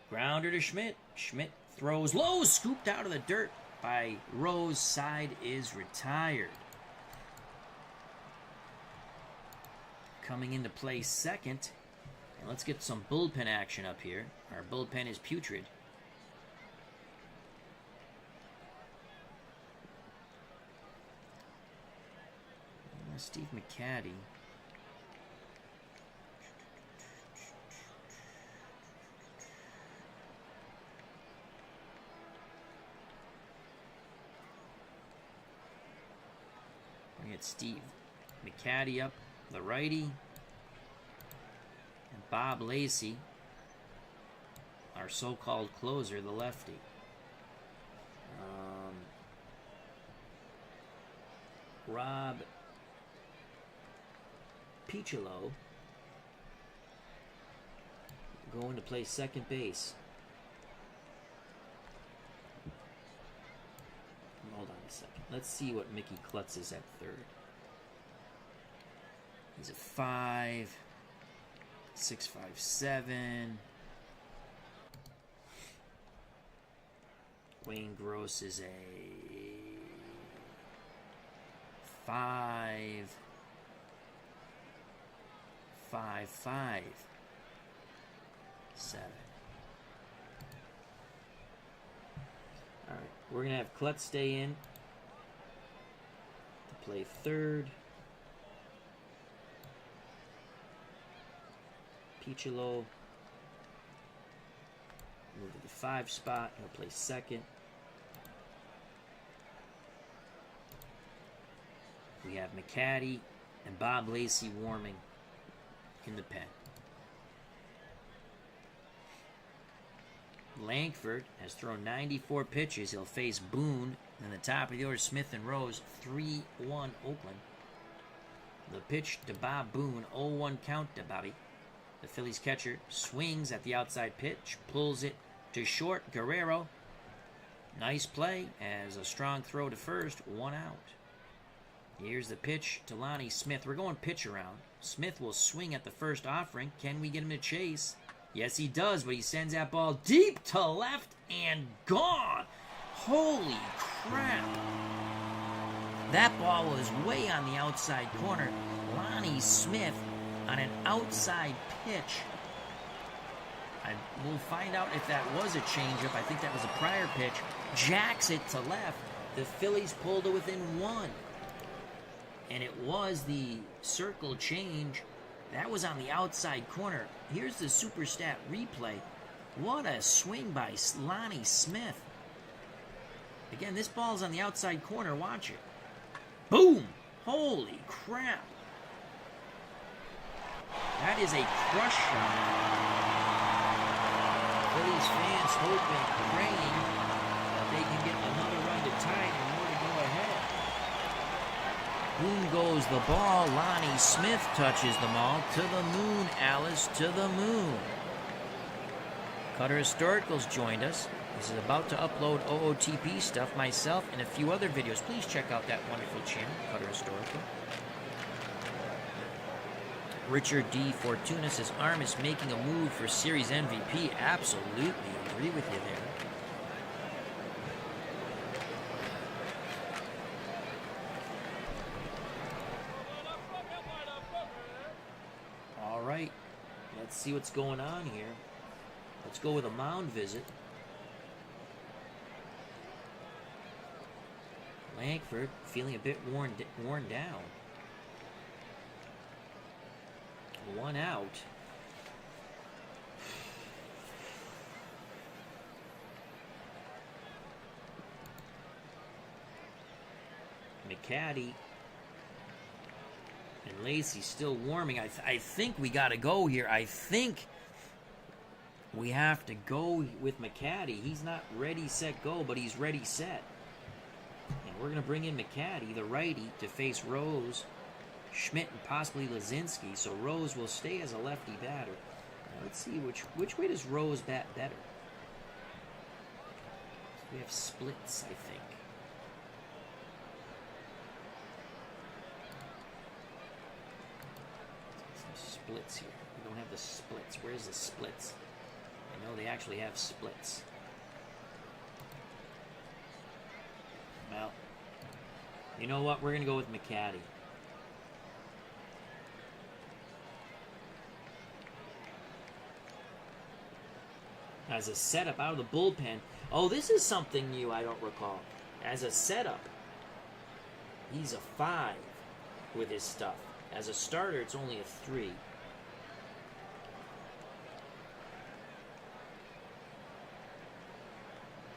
[SPEAKER 1] Grounder to Schmidt. Schmidt throws low. Scooped out of the dirt by Rose. Side is retired. Coming into play second. And let's get some bullpen action up here. Our bullpen is putrid. Steve McCaddy. We get Steve McCaddy up, the righty, and Bob Lacey, our so-called closer, the lefty. Rob Piccolo going to play second base. Hold on a second. Let's see what Mickey Klutz is at third. He's a 5, 6'5'7". Wayne Gross is a 5'5". All right, we're gonna have Klutz stay in to play third. Piccolo move to the 5 spot. He'll play second. We have McCaddy and Bob Lacey warming in the pen. Langford has thrown 94 pitches. He'll face Boone in the top of the order. Smith and Rose, 3-1 Oakland. The pitch to Bob Boone, 0-1 count to Bobby. The Phillies catcher swings at the outside pitch, pulls it to short. Guerrero, nice play as a strong throw to first, 1 out. Here's the pitch to Lonnie Smith. We're going pitch around. Smith will swing at the first offering. Can we get him to chase? Yes, he does, but he sends that ball deep to left and gone. Holy crap. That ball was way on the outside corner. Lonnie Smith on an outside pitch. We'll find out if that was a changeup. I think that was a prior pitch. Jacks it to left. The Phillies pulled it within one. And it was the circle change. That was on the outside corner. Here's the super stat replay. What a swing by Lonnie Smith. Again, this ball's on the outside corner. Watch it. Boom! Holy crap. That is a crush shot. Phillies fans hoping, praying that they can get another run to tie and more to go ahead. Boom goes the ball. Lonnie Smith touches the ball. To the moon, Alice, to the moon. Cutter Historicals joined us. This is about to upload OOTP stuff, myself, and a few other videos. Please check out that wonderful channel, Cutter Historical. Richard D. Fortuna says, Arm is making a move for Series MVP. Absolutely agree with you there. All right, let's see what's going on here. Let's go with a mound visit. Langford feeling a bit worn down. One out. McCaddy and Lacey still warming. I think we got to go here. I think we have to go with McCaddy. He's not ready, set, go, but he's ready, set. And we're going to bring in McCaddy, the righty, to face Rose, Schmidt, and possibly Lazinski. So Rose will stay as a lefty batter. Now let's see which way does Rose bat better. We have splits, I think. Some splits here. We don't have the splits. Where's the splits? I know they actually have splits. Well, you know what? We're going to go with McCaddy. As a setup out of the bullpen. Oh, this is something new I don't recall. As a setup, he's a 5 with his stuff. As a starter, it's only a 3.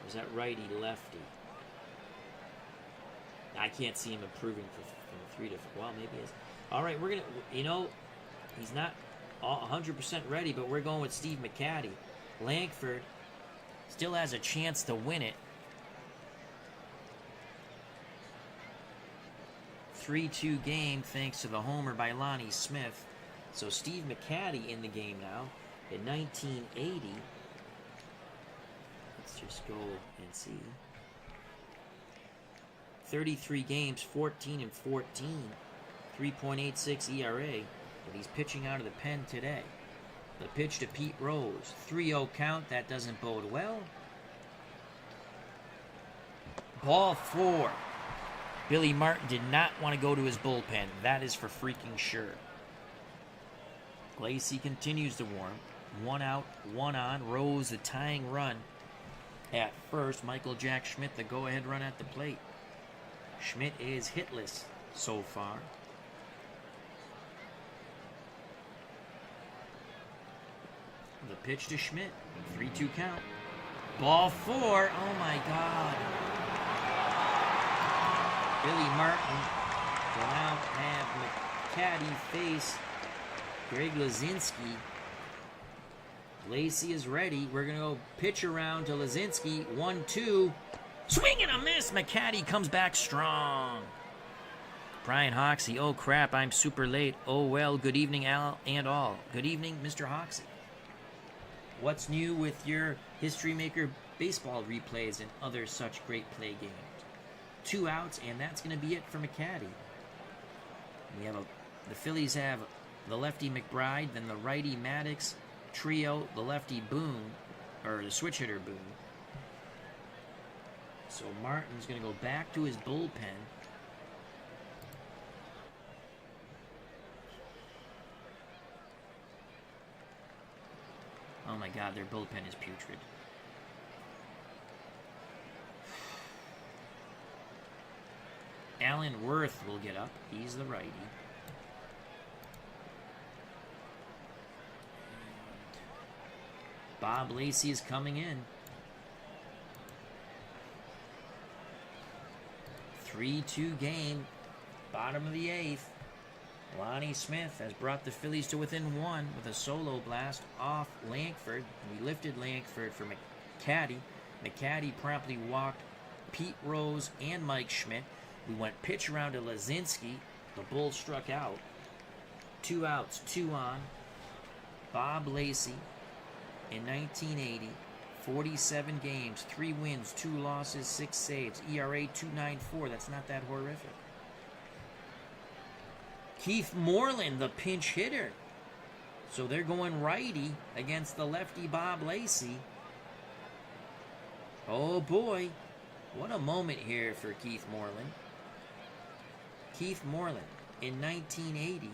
[SPEAKER 1] Is that righty lefty? I can't see him improving from 3 to 4. Well, maybe he is. All right, we're going to, you know, he's not 100% ready, but we're going with Steve McCaddy. Langford still has a chance to win it. 3-2 game thanks to the homer by Lonnie Smith. So Steve McCaddy in the game now. In 1980, let's just go and see. 33 games, 14 and 14, 3.86 ERA, but he's pitching out of the pen today. The pitch to Pete Rose, 3-0 count, that doesn't bode well. Ball 4. Billy Martin did not want to go to his bullpen, that is for freaking sure. Lacey continues to warm. 1 out, 1 on. Rose the tying run at first. Michael Jack Schmidt the go-ahead run at the plate. Schmidt is hitless so far. The pitch to Schmidt. 3-2 count. Ball 4. Oh my God. Billy Martin will now have McCaddy face Greg Lazinski. Lacey is ready. We're going to go pitch around to Lazinski. 1-2. Swing and a miss. McCaddy comes back strong. Brian Hoxie. Oh, crap. I'm super late. Oh, well. Good evening, Al and all. Good evening, Mr. Hoxie. What's new with your History Maker baseball replays and other such great play games? 2 outs, and that's going to be it for McCaddy. The Phillies have the lefty McBride, then the righty Maddox trio, the lefty Boone, or the switch hitter Boone. So Martin's going to go back to his bullpen. Oh my God, their bullpen is putrid. Alan Worth will get up. He's the righty. Bob Lacey is coming in. 3-2 game, bottom of the 8th. Lonnie Smith has brought the Phillies to within 1 with a solo blast off Lankford. We lifted Lankford for McCaddy. McCaddy promptly walked Pete Rose and Mike Schmidt. We went pitch around to Lazinski. The Bulls struck out. 2 outs, 2 on. Bob Lacey in 1980. 47 games, 3 wins, 2 losses, 6 saves. ERA 2.94. That's not that horrific. Keith Moreland, the pinch hitter. So they're going righty against the lefty Bob Lacey. Oh boy, what a moment here for Keith Moreland. Keith Moreland in 1980,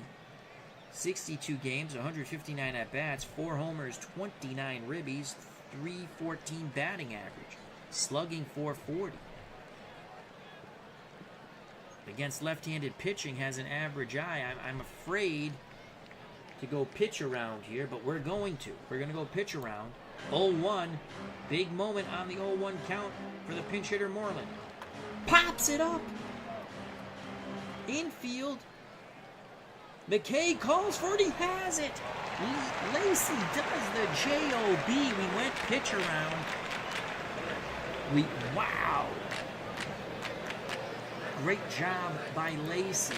[SPEAKER 1] 62 games, 159 at-bats, 4 homers, 29 ribbies, 314 batting average, slugging 440. Against left-handed pitching has an average eye. I'm afraid to go pitch around here, but we're going to. We're going to go pitch around. 0-1. Big moment on the 0-1 count for the pinch hitter Moreland. Pops it up. Infield. McKay calls for it. He has it. Lacey does the J-O-B. We went pitch around. Wow. Great job by Lacey.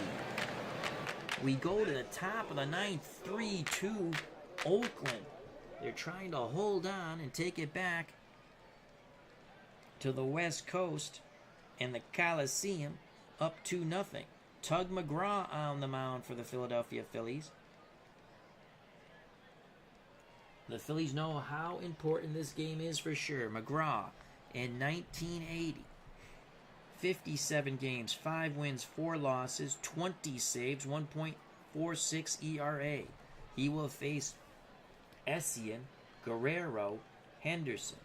[SPEAKER 1] We go to the top of the 9th, 3-2, Oakland. They're trying to hold on and take it back to the West Coast and the Coliseum, up 2-0. Tug McGraw on the mound for the Philadelphia Phillies. The Phillies know how important this game is for sure. McGraw in 1980. 57 games, 5 wins, 4 losses, 20 saves, 1.46 ERA. He will face Essien, Guerrero, Henderson.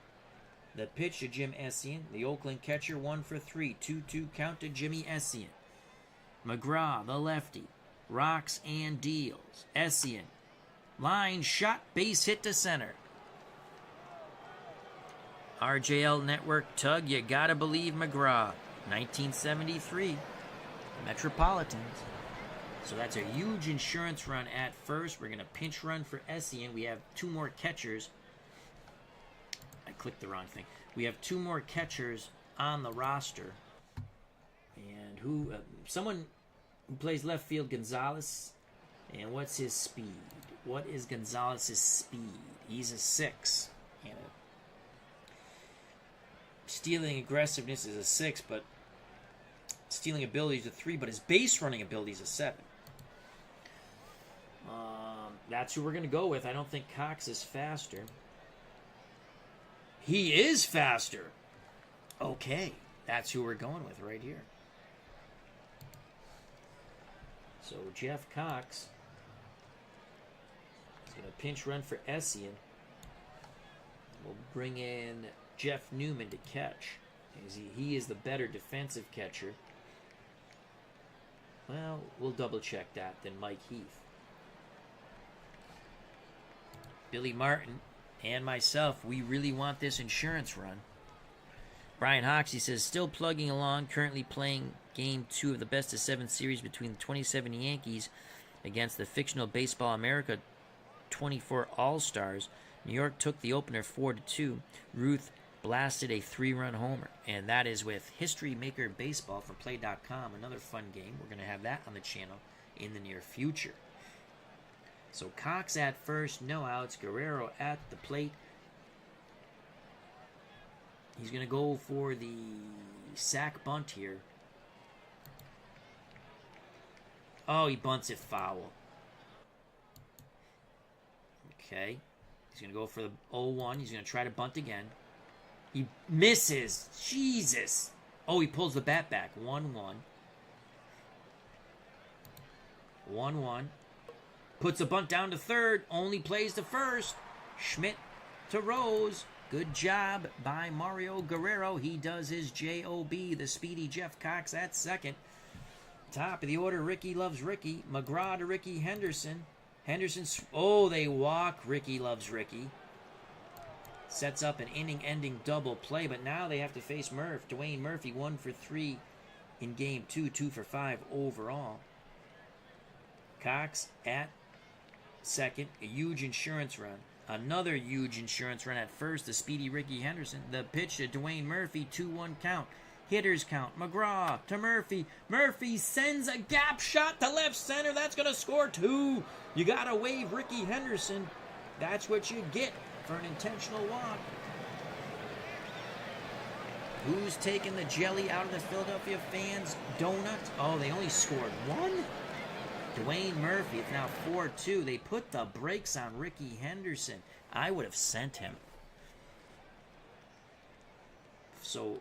[SPEAKER 1] The pitch to Jim Essien, the Oakland catcher, 1 for 3, 2-2 count to Jimmy Essien. McGraw, the lefty, rocks and deals. Essien, line shot, base hit to center. RJL Network Tug, you gotta believe McGraw. 1973, Metropolitans. So that's a huge insurance run at first. We're going to pinch run for Essien. We have 2 more catchers. I clicked the wrong thing. We have 2 more catchers on the roster. And who? Someone who plays left field, Gonzalez. And what's his speed? What is Gonzalez's speed? He's a 6. And stealing aggressiveness is a 6, but stealing ability is a 3, but his base running ability is a 7. That's who we're going to go with. I don't think Cox is faster. He is faster. Okay, that's who we're going with right here. So Jeff Cox is going to pinch run for Essien. We'll bring in Jeff Newman to catch. He is the better defensive catcher. Well, we'll double check that than Mike Heath. Billy Martin and myself, we really want this insurance run. Brian Hoxie says, still plugging along, currently playing Game 2 of the best-of-7 series between the 2070 Yankees against the fictional Baseball America 24 All-Stars. New York took the opener 4-2. Ruth blasted a 3-run homer. And that is with History Maker Baseball from Play.com. Another fun game. We're going to have that on the channel in the near future. So Cox at first, no outs. Guerrero at the plate. He's going to go for the sack bunt here. Oh, he bunts it foul. Okay. He's going to go for the 0-1. He's going to try to bunt again. He misses. Jesus. Oh, he pulls the bat back. 1-1. 1-1. Puts a bunt down to third. Only plays to first. Schmidt to Rose. Good job by Mario Guerrero. He does his J.O.B. The speedy Jeff Cox at second. Top of the order, Ricky loves Ricky. McGraw to Ricky Henderson. Henderson, oh, they walk. Ricky loves Ricky. Sets up an inning-ending double play, but now they have to face Murph. Dwayne Murphy, 1 for 3 in game 2, 2 for 5 overall. Cox at second, a huge insurance run. Another huge insurance run at first, the speedy Ricky Henderson. The pitch to Dwayne Murphy, 2-1 count. Hitters count. McGraw to Murphy. Murphy sends a gap shot to left center. That's going to score 2. You got to wave Ricky Henderson. That's what you get for an intentional walk. Who's taking the jelly out of the Philadelphia fans' donut? Oh, they only scored 1? Dwayne Murphy. It's now 4-2. They put the brakes on Ricky Henderson. I would have sent him. So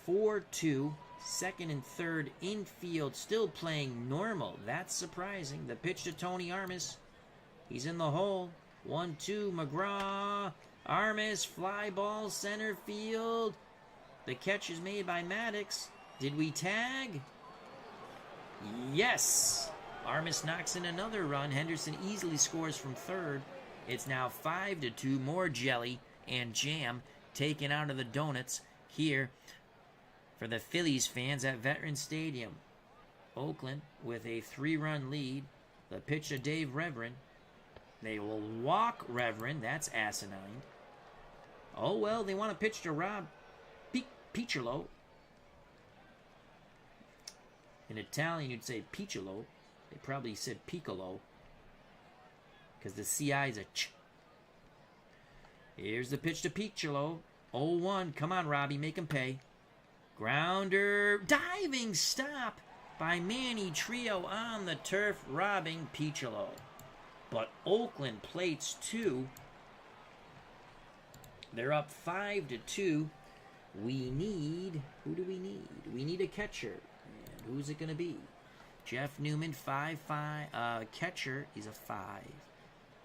[SPEAKER 1] 4-2, second and third infield, still playing normal. That's surprising. The pitch to Tony Armas. He's in the hole. 1-2, McGraw. Armas, fly ball, center field. The catch is made by Maddox. Did we tag? Yes. Armas knocks in another run. Henderson easily scores from third. It's now 5-2. More jelly and jam taken out of the donuts here for the Phillies fans at Veterans Stadium. Oakland with a 3-run lead. The pitch to Dave Reverend. They will walk Reverend. That's asinine. Oh, well, they want to pitch to Rob Picciolo. In Italian, you'd say Picciolo. They probably said Piccolo, because the CI is a ch. Here's the pitch to Picciolo. 0-1. Come on, Robbie. Make him pay. Grounder. Diving stop by Manny Trio on the turf, robbing Picciolo. But Oakland plates 2. They're up 5-2. We need... Who do we need? We need a catcher. And who's it going to be? Jeff Newman, 5-5. Catcher, he's a 5.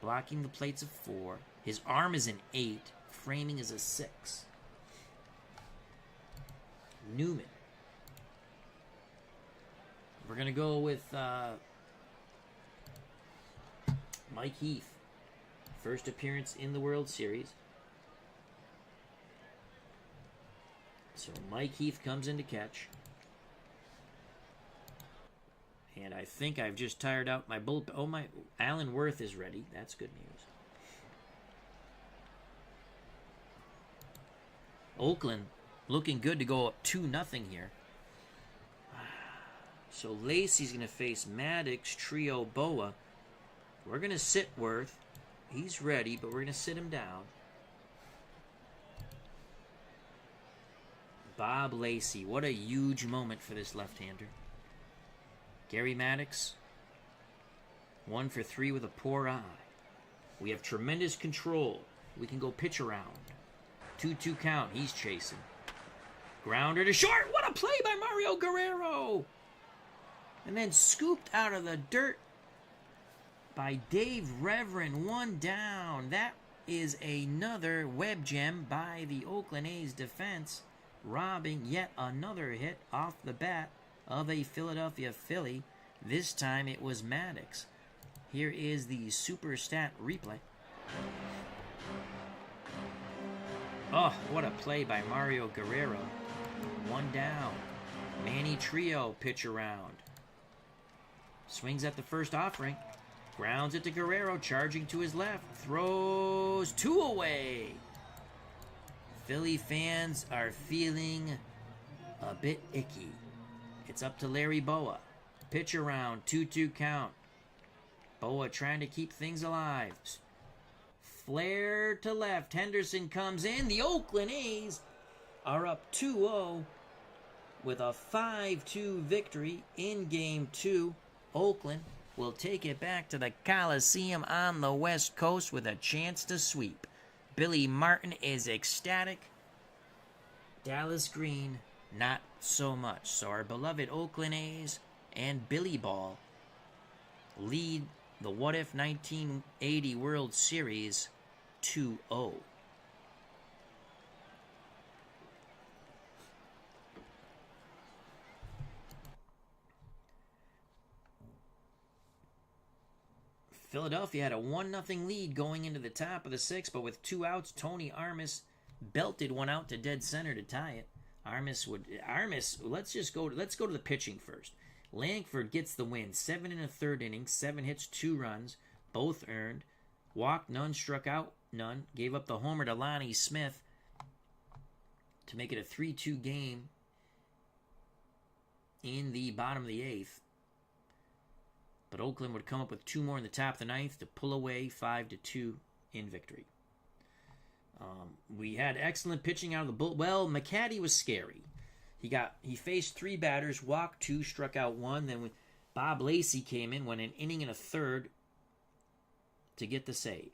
[SPEAKER 1] Blocking the plate's a 4. His arm is an 8. Framing is a 6. Newman. We're going to go with Mike Heath. First appearance in the World Series. So Mike Heath comes in to catch. And I think I've just tired out my bullet. Oh, my Alan Worth is ready. That's good news. Oakland looking good to go up 2-0 here. So Lacey's going to face Maddox, Trio, Boa. We're going to sit Worth. He's ready, but we're going to sit him down. Bob Lacey. What a huge moment for this left-hander. Gary Maddox, 1 for 3 with a poor eye. We have tremendous control. We can go pitch around. 2-2 count. He's chasing. Grounder to short. What a play by Mario Guerrero. And then scooped out of the dirt by Dave Reverend. 1 down. That is another web gem by the Oakland A's defense, robbing yet another hit off the bat of a Philadelphia Philly. This time it was Maddox. Here is the super stat replay. Oh, what a play by Mario Guerrero. 1 down. Manny Trio pitch around. Swings at the first offering. Grounds it to Guerrero, charging to his left. Throws 2 away. Philly fans are feeling a bit icky. It's up to Larry Boa. Pitch around, 2-2 count. Boa trying to keep things alive. Flare to left. Henderson comes in. The Oakland A's are up 2-0 with a 5-2 victory in Game 2. Oakland will take it back to the Coliseum on the West Coast with a chance to sweep. Billy Martin is ecstatic. Dallas Green, not so much. So our beloved Oakland A's and Billy Ball lead the What If 1980 World Series 2-0. Philadelphia had a 1-0 lead going into the top of the sixth, but with 2 outs, Tony Armas belted one out to dead center to tie it. Let's go to the pitching first. Langford gets the win, 7 1/3 innings, 7 hits, 2 runs, both earned. Walked none, struck out none, gave up the homer to Lonnie Smith to make it a 3-2 game in the bottom of the 8th. But Oakland would come up with 2 more in the top of the 9th to pull away 5-2 in victory. We had excellent pitching out of the bull. Well, McCaddy was scary. He faced 3 batters, walked 2, struck out 1. Then when Bob Lacey came in, went an inning and a third to get the save.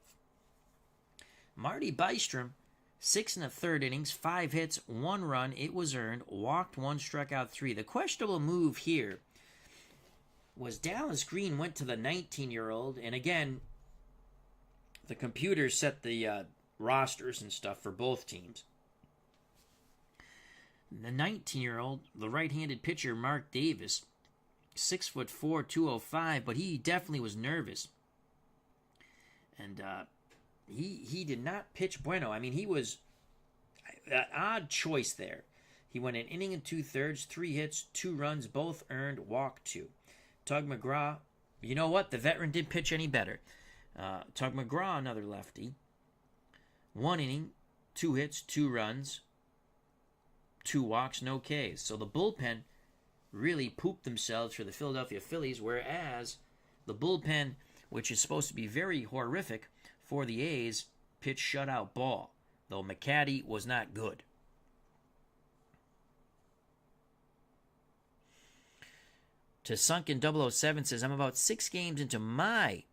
[SPEAKER 1] Marty Bystrom, 6 1/3 innings, 5 hits, 1 run. It was earned. Walked 1, struck out 3. The questionable move here was Dallas Green went to the 19-year-old, and again, the computer set the rosters and stuff for both teams. The 19-year-old, the right-handed pitcher, Mark Davis, 6'4", 205, but he definitely was nervous. And he did not pitch bueno. I mean, he was an odd choice there. He went an inning and 2/3, 3 hits, 2 runs, both earned, walked 2. Tug McGraw, you know what? The veteran didn't pitch any better. Tug McGraw, another lefty. 1 inning, 2 hits, 2 runs, 2 walks, no Ks. So the bullpen really pooped themselves for the Philadelphia Phillies, whereas the bullpen, which is supposed to be very horrific for the A's, pitched shutout ball, though McCaddy was not good. To Sunken 007 says, I'm about 6 games into my,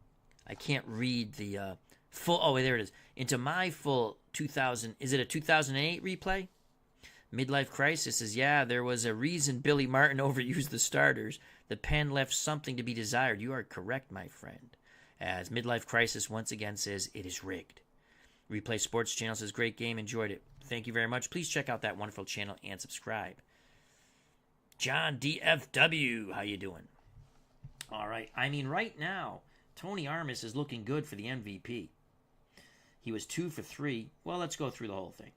[SPEAKER 1] I can't read the full, oh, there it is, into my full 2000, is it a 2008 replay? Midlife Crisis says, yeah, there was a reason Billy Martin overused the starters. The pen left something to be desired. You are correct, my friend. As Midlife Crisis once again says, it is rigged. Replay Sports Channel says, great game, enjoyed it. Thank you very much. Please check out that wonderful channel and subscribe. John DFW, how you doing? All right. I mean, right now, Tony Armas is looking good for the MVP. He was 2 for 3. Well, let's go through the whole thing.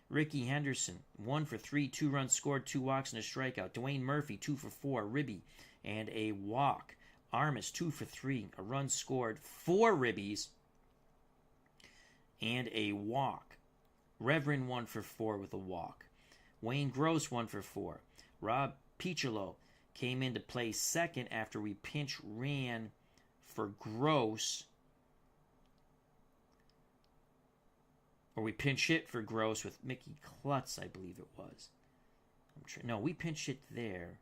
[SPEAKER 1] Ricky Henderson, 1 for 3, 2 runs scored, 2 walks and a strikeout. Dwayne Murphy, 2 for 4, ribby and a walk. Armas, 2 for 3, a run scored, 4 ribbies and a walk. Reverend, 1 for 4 with a walk. Wayne Gross, 1 for 4. Rob Piccolo came in to play second after we pinch ran for Gross. Or we pinch hit for Gross with Mickey Klutz, I believe it was. No, we pinch hit there.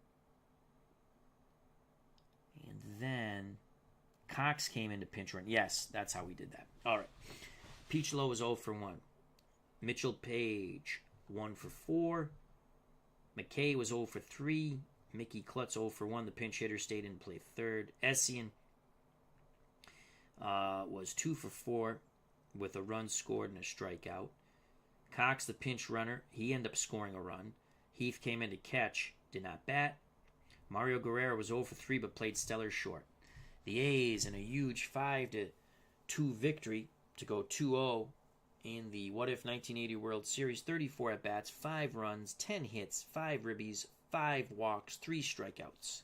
[SPEAKER 1] And then Cox came in to pinch run. Yes, that's how we did that. All right. Piccolo was 0 for 1. Mitchell Page, 1 for 4. McKay was 0 for 3. Mickey Klutz 0 for 1. The pinch hitter stayed in play third. Essien was 2 for 4 with a run scored and a strikeout. Cox, the pinch runner, he ended up scoring a run. Heath came in to catch, did not bat. Mario Guerrero was 0 for 3 but played stellar short. The A's in a huge 5-2 victory to go 2-0 in the What If 1980 World Series. 34 at-bats, 5 runs, 10 hits, 5 ribbies, 5 walks, 3 strikeouts.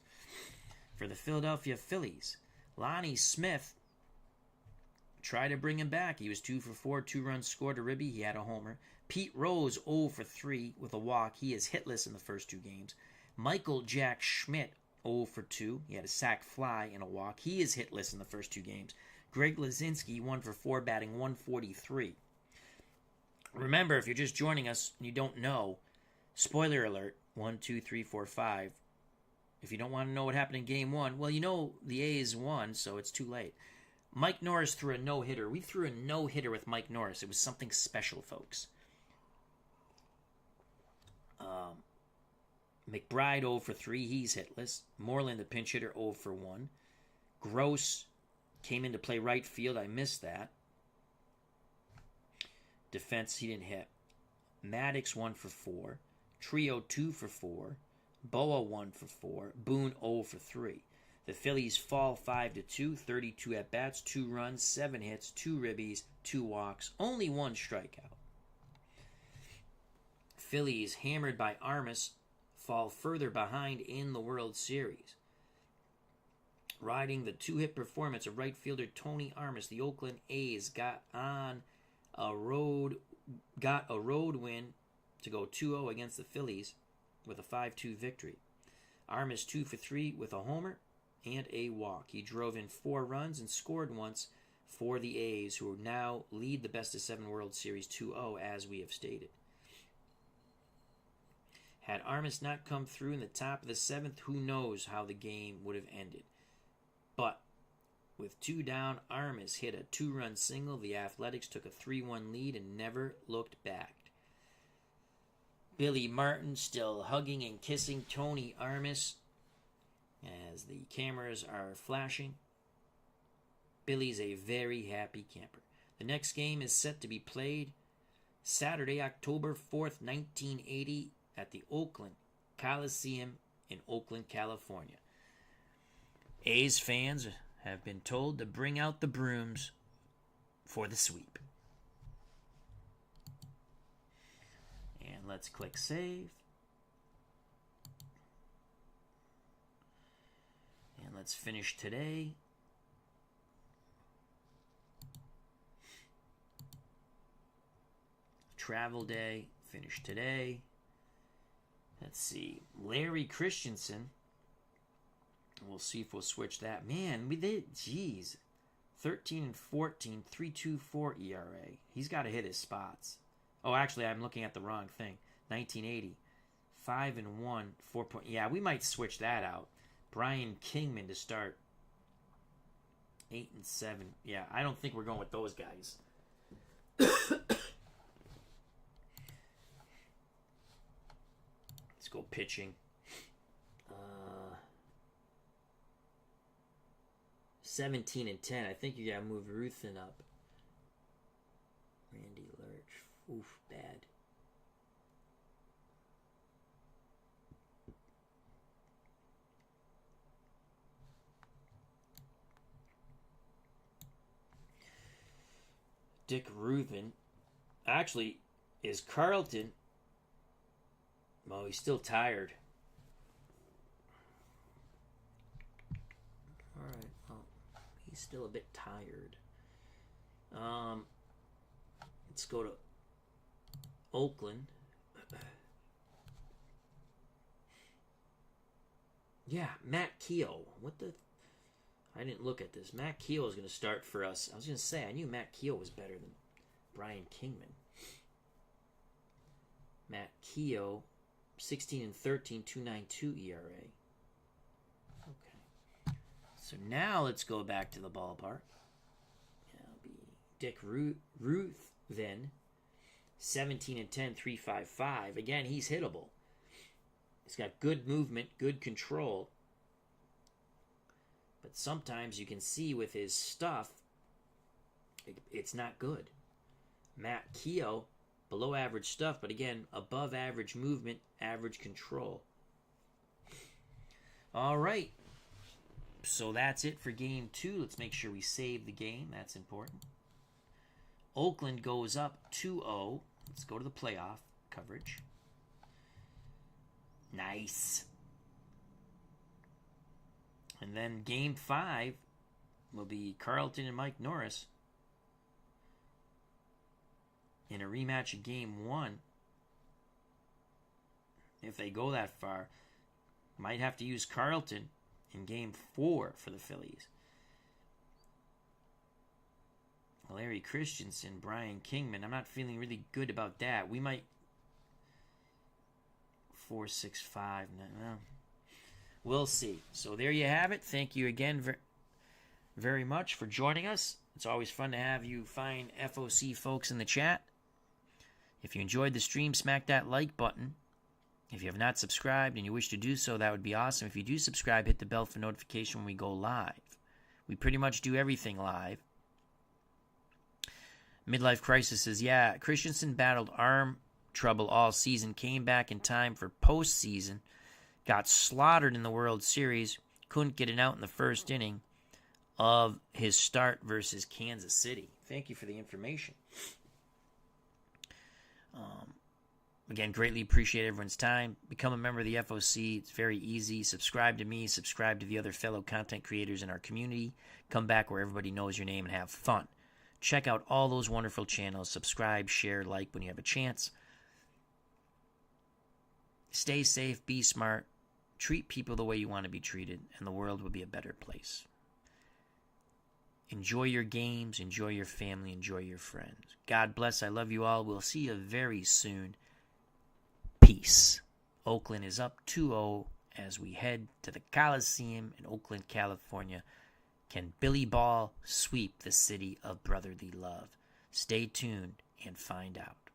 [SPEAKER 1] For the Philadelphia Phillies, Lonnie Smith tried to bring him back. He was 2 for 4, 2 runs scored, a ribby. He had a homer. Pete Rose 0 for 3 with a walk. He is hitless in the first 2 games. Michael Jack Schmidt 0 for 2. He had a sac fly and a walk. He is hitless in the first 2 games. Greg Lazinski 1 for 4, batting 143. Remember, if you're just joining us and you don't know, spoiler alert, 1, 2, 3, 4, 5. If you don't want to know what happened in Game 1, well, you know the A's won, so it's too late. Mike Norris threw a no-hitter. We threw a no-hitter with Mike Norris. It was something special, folks. McBride 0 for 3. He's hitless. Moreland, the pinch hitter, 0 for 1. Gross came in to play right field. I missed that. Defense, he didn't hit. Maddox 1 for 4. Trio 2 for 4. Boa 1 for 4. Boone 0 for 3. The Phillies fall 5-2, 32 at-bats, 2 runs, 7 hits, 2 ribbies, 2 walks, only 1 strikeout. Phillies, hammered by Armas, fall further behind in the World Series. Riding the 2-hit performance of right fielder Tony Armas, the Oakland A's got a road win to go 2-0 against the Phillies with a 5-2 victory. Armas 2 for 3 with a homer and a walk. He drove in 4 runs and scored once for the A's, who now lead the best-of-7 World Series 2-0, as we have stated. Had Armas not come through in the top of the 7th, who knows how the game would have ended. But with 2 down, Armas hit a 2-run single. The Athletics took a 3-1 lead and never looked back. Billy Martin still hugging and kissing Tony Armas as the cameras are flashing. Billy's a very happy camper. The next game is set to be played Saturday, October 4th, 1980 at the Oakland Coliseum in Oakland, California. A's fans have been told to bring out the brooms for the sweep. And let's click save. And let's finish today. Travel day, finish today. Let's see. Larry Christensen. We'll see if we'll switch that. Man, we did. Jeez. 13-14, 3.24 ERA. He's got to hit his spots. Oh, actually, I'm looking at the wrong thing. 1980. 5-1, 4 point. Yeah, we might switch that out. Brian Kingman to start. 8-7. Yeah, I don't think we're going with those guys. Let's go pitching. 17-10. I think you gotta move Ruthin up. Randy Lurch. Oof, bad. Dick Ruthin. Actually, is Carlton. Well, he's still tired. Alright, well, he's still a bit tired. Let's go to Oakland. Yeah, Matt Keogh. What the... I didn't look at this. Matt Keogh is going to start for us. I was going to say, I knew Matt Keogh was better than Brian Kingman. Matt Keogh, 16-13, 2.92 ERA. Okay. So now let's go back to the ballpark. That'll be Dick Ruth then. 17-10, 3.55. Again, he's hittable. He's got good movement, good control. But sometimes you can see with his stuff, it's not good. Matt Keogh, below average stuff, but again, above average movement, average control. All right. So that's it for game 2. Let's make sure we save the game. That's important. Oakland goes up 2-0. Let's go to the playoff coverage. Nice. And then game 5 will be Carlton and Mike Norris in a rematch of game 1. If they go that far, might have to use Carlton in game 4 for the Phillies. Larry Christensen, Brian Kingman. I'm not feeling really good about that. We might 4-6-5. No. We'll see. So there you have it. Thank you again very much for joining us. It's always fun to have you fine FOC folks in the chat. If you enjoyed the stream, smack that like button. If you have not subscribed and you wish to do so, that would be awesome. If you do subscribe, hit the bell for notification when we go live. We pretty much do everything live. Midlife Crisis says, yeah, Christensen battled arm trouble all season, came back in time for postseason, got slaughtered in the World Series, couldn't get it out in the first inning of his start versus Kansas City. Thank you for the information. Again, greatly appreciate everyone's time. Become a member of the FOC. It's very easy. Subscribe to me. Subscribe to the other fellow content creators in our community. Come back where everybody knows your name and have fun. Check out all those wonderful channels. Subscribe, share, like when you have a chance. Stay safe. Be smart. Treat people the way you want to be treated, and the world will be a better place. Enjoy your games. Enjoy your family. Enjoy your friends. God bless. I love you all. We'll see you very soon. Peace. Oakland is up 2-0 as we head to the Coliseum in Oakland, California. Can Billy Ball sweep the city of brotherly love? Stay tuned and find out.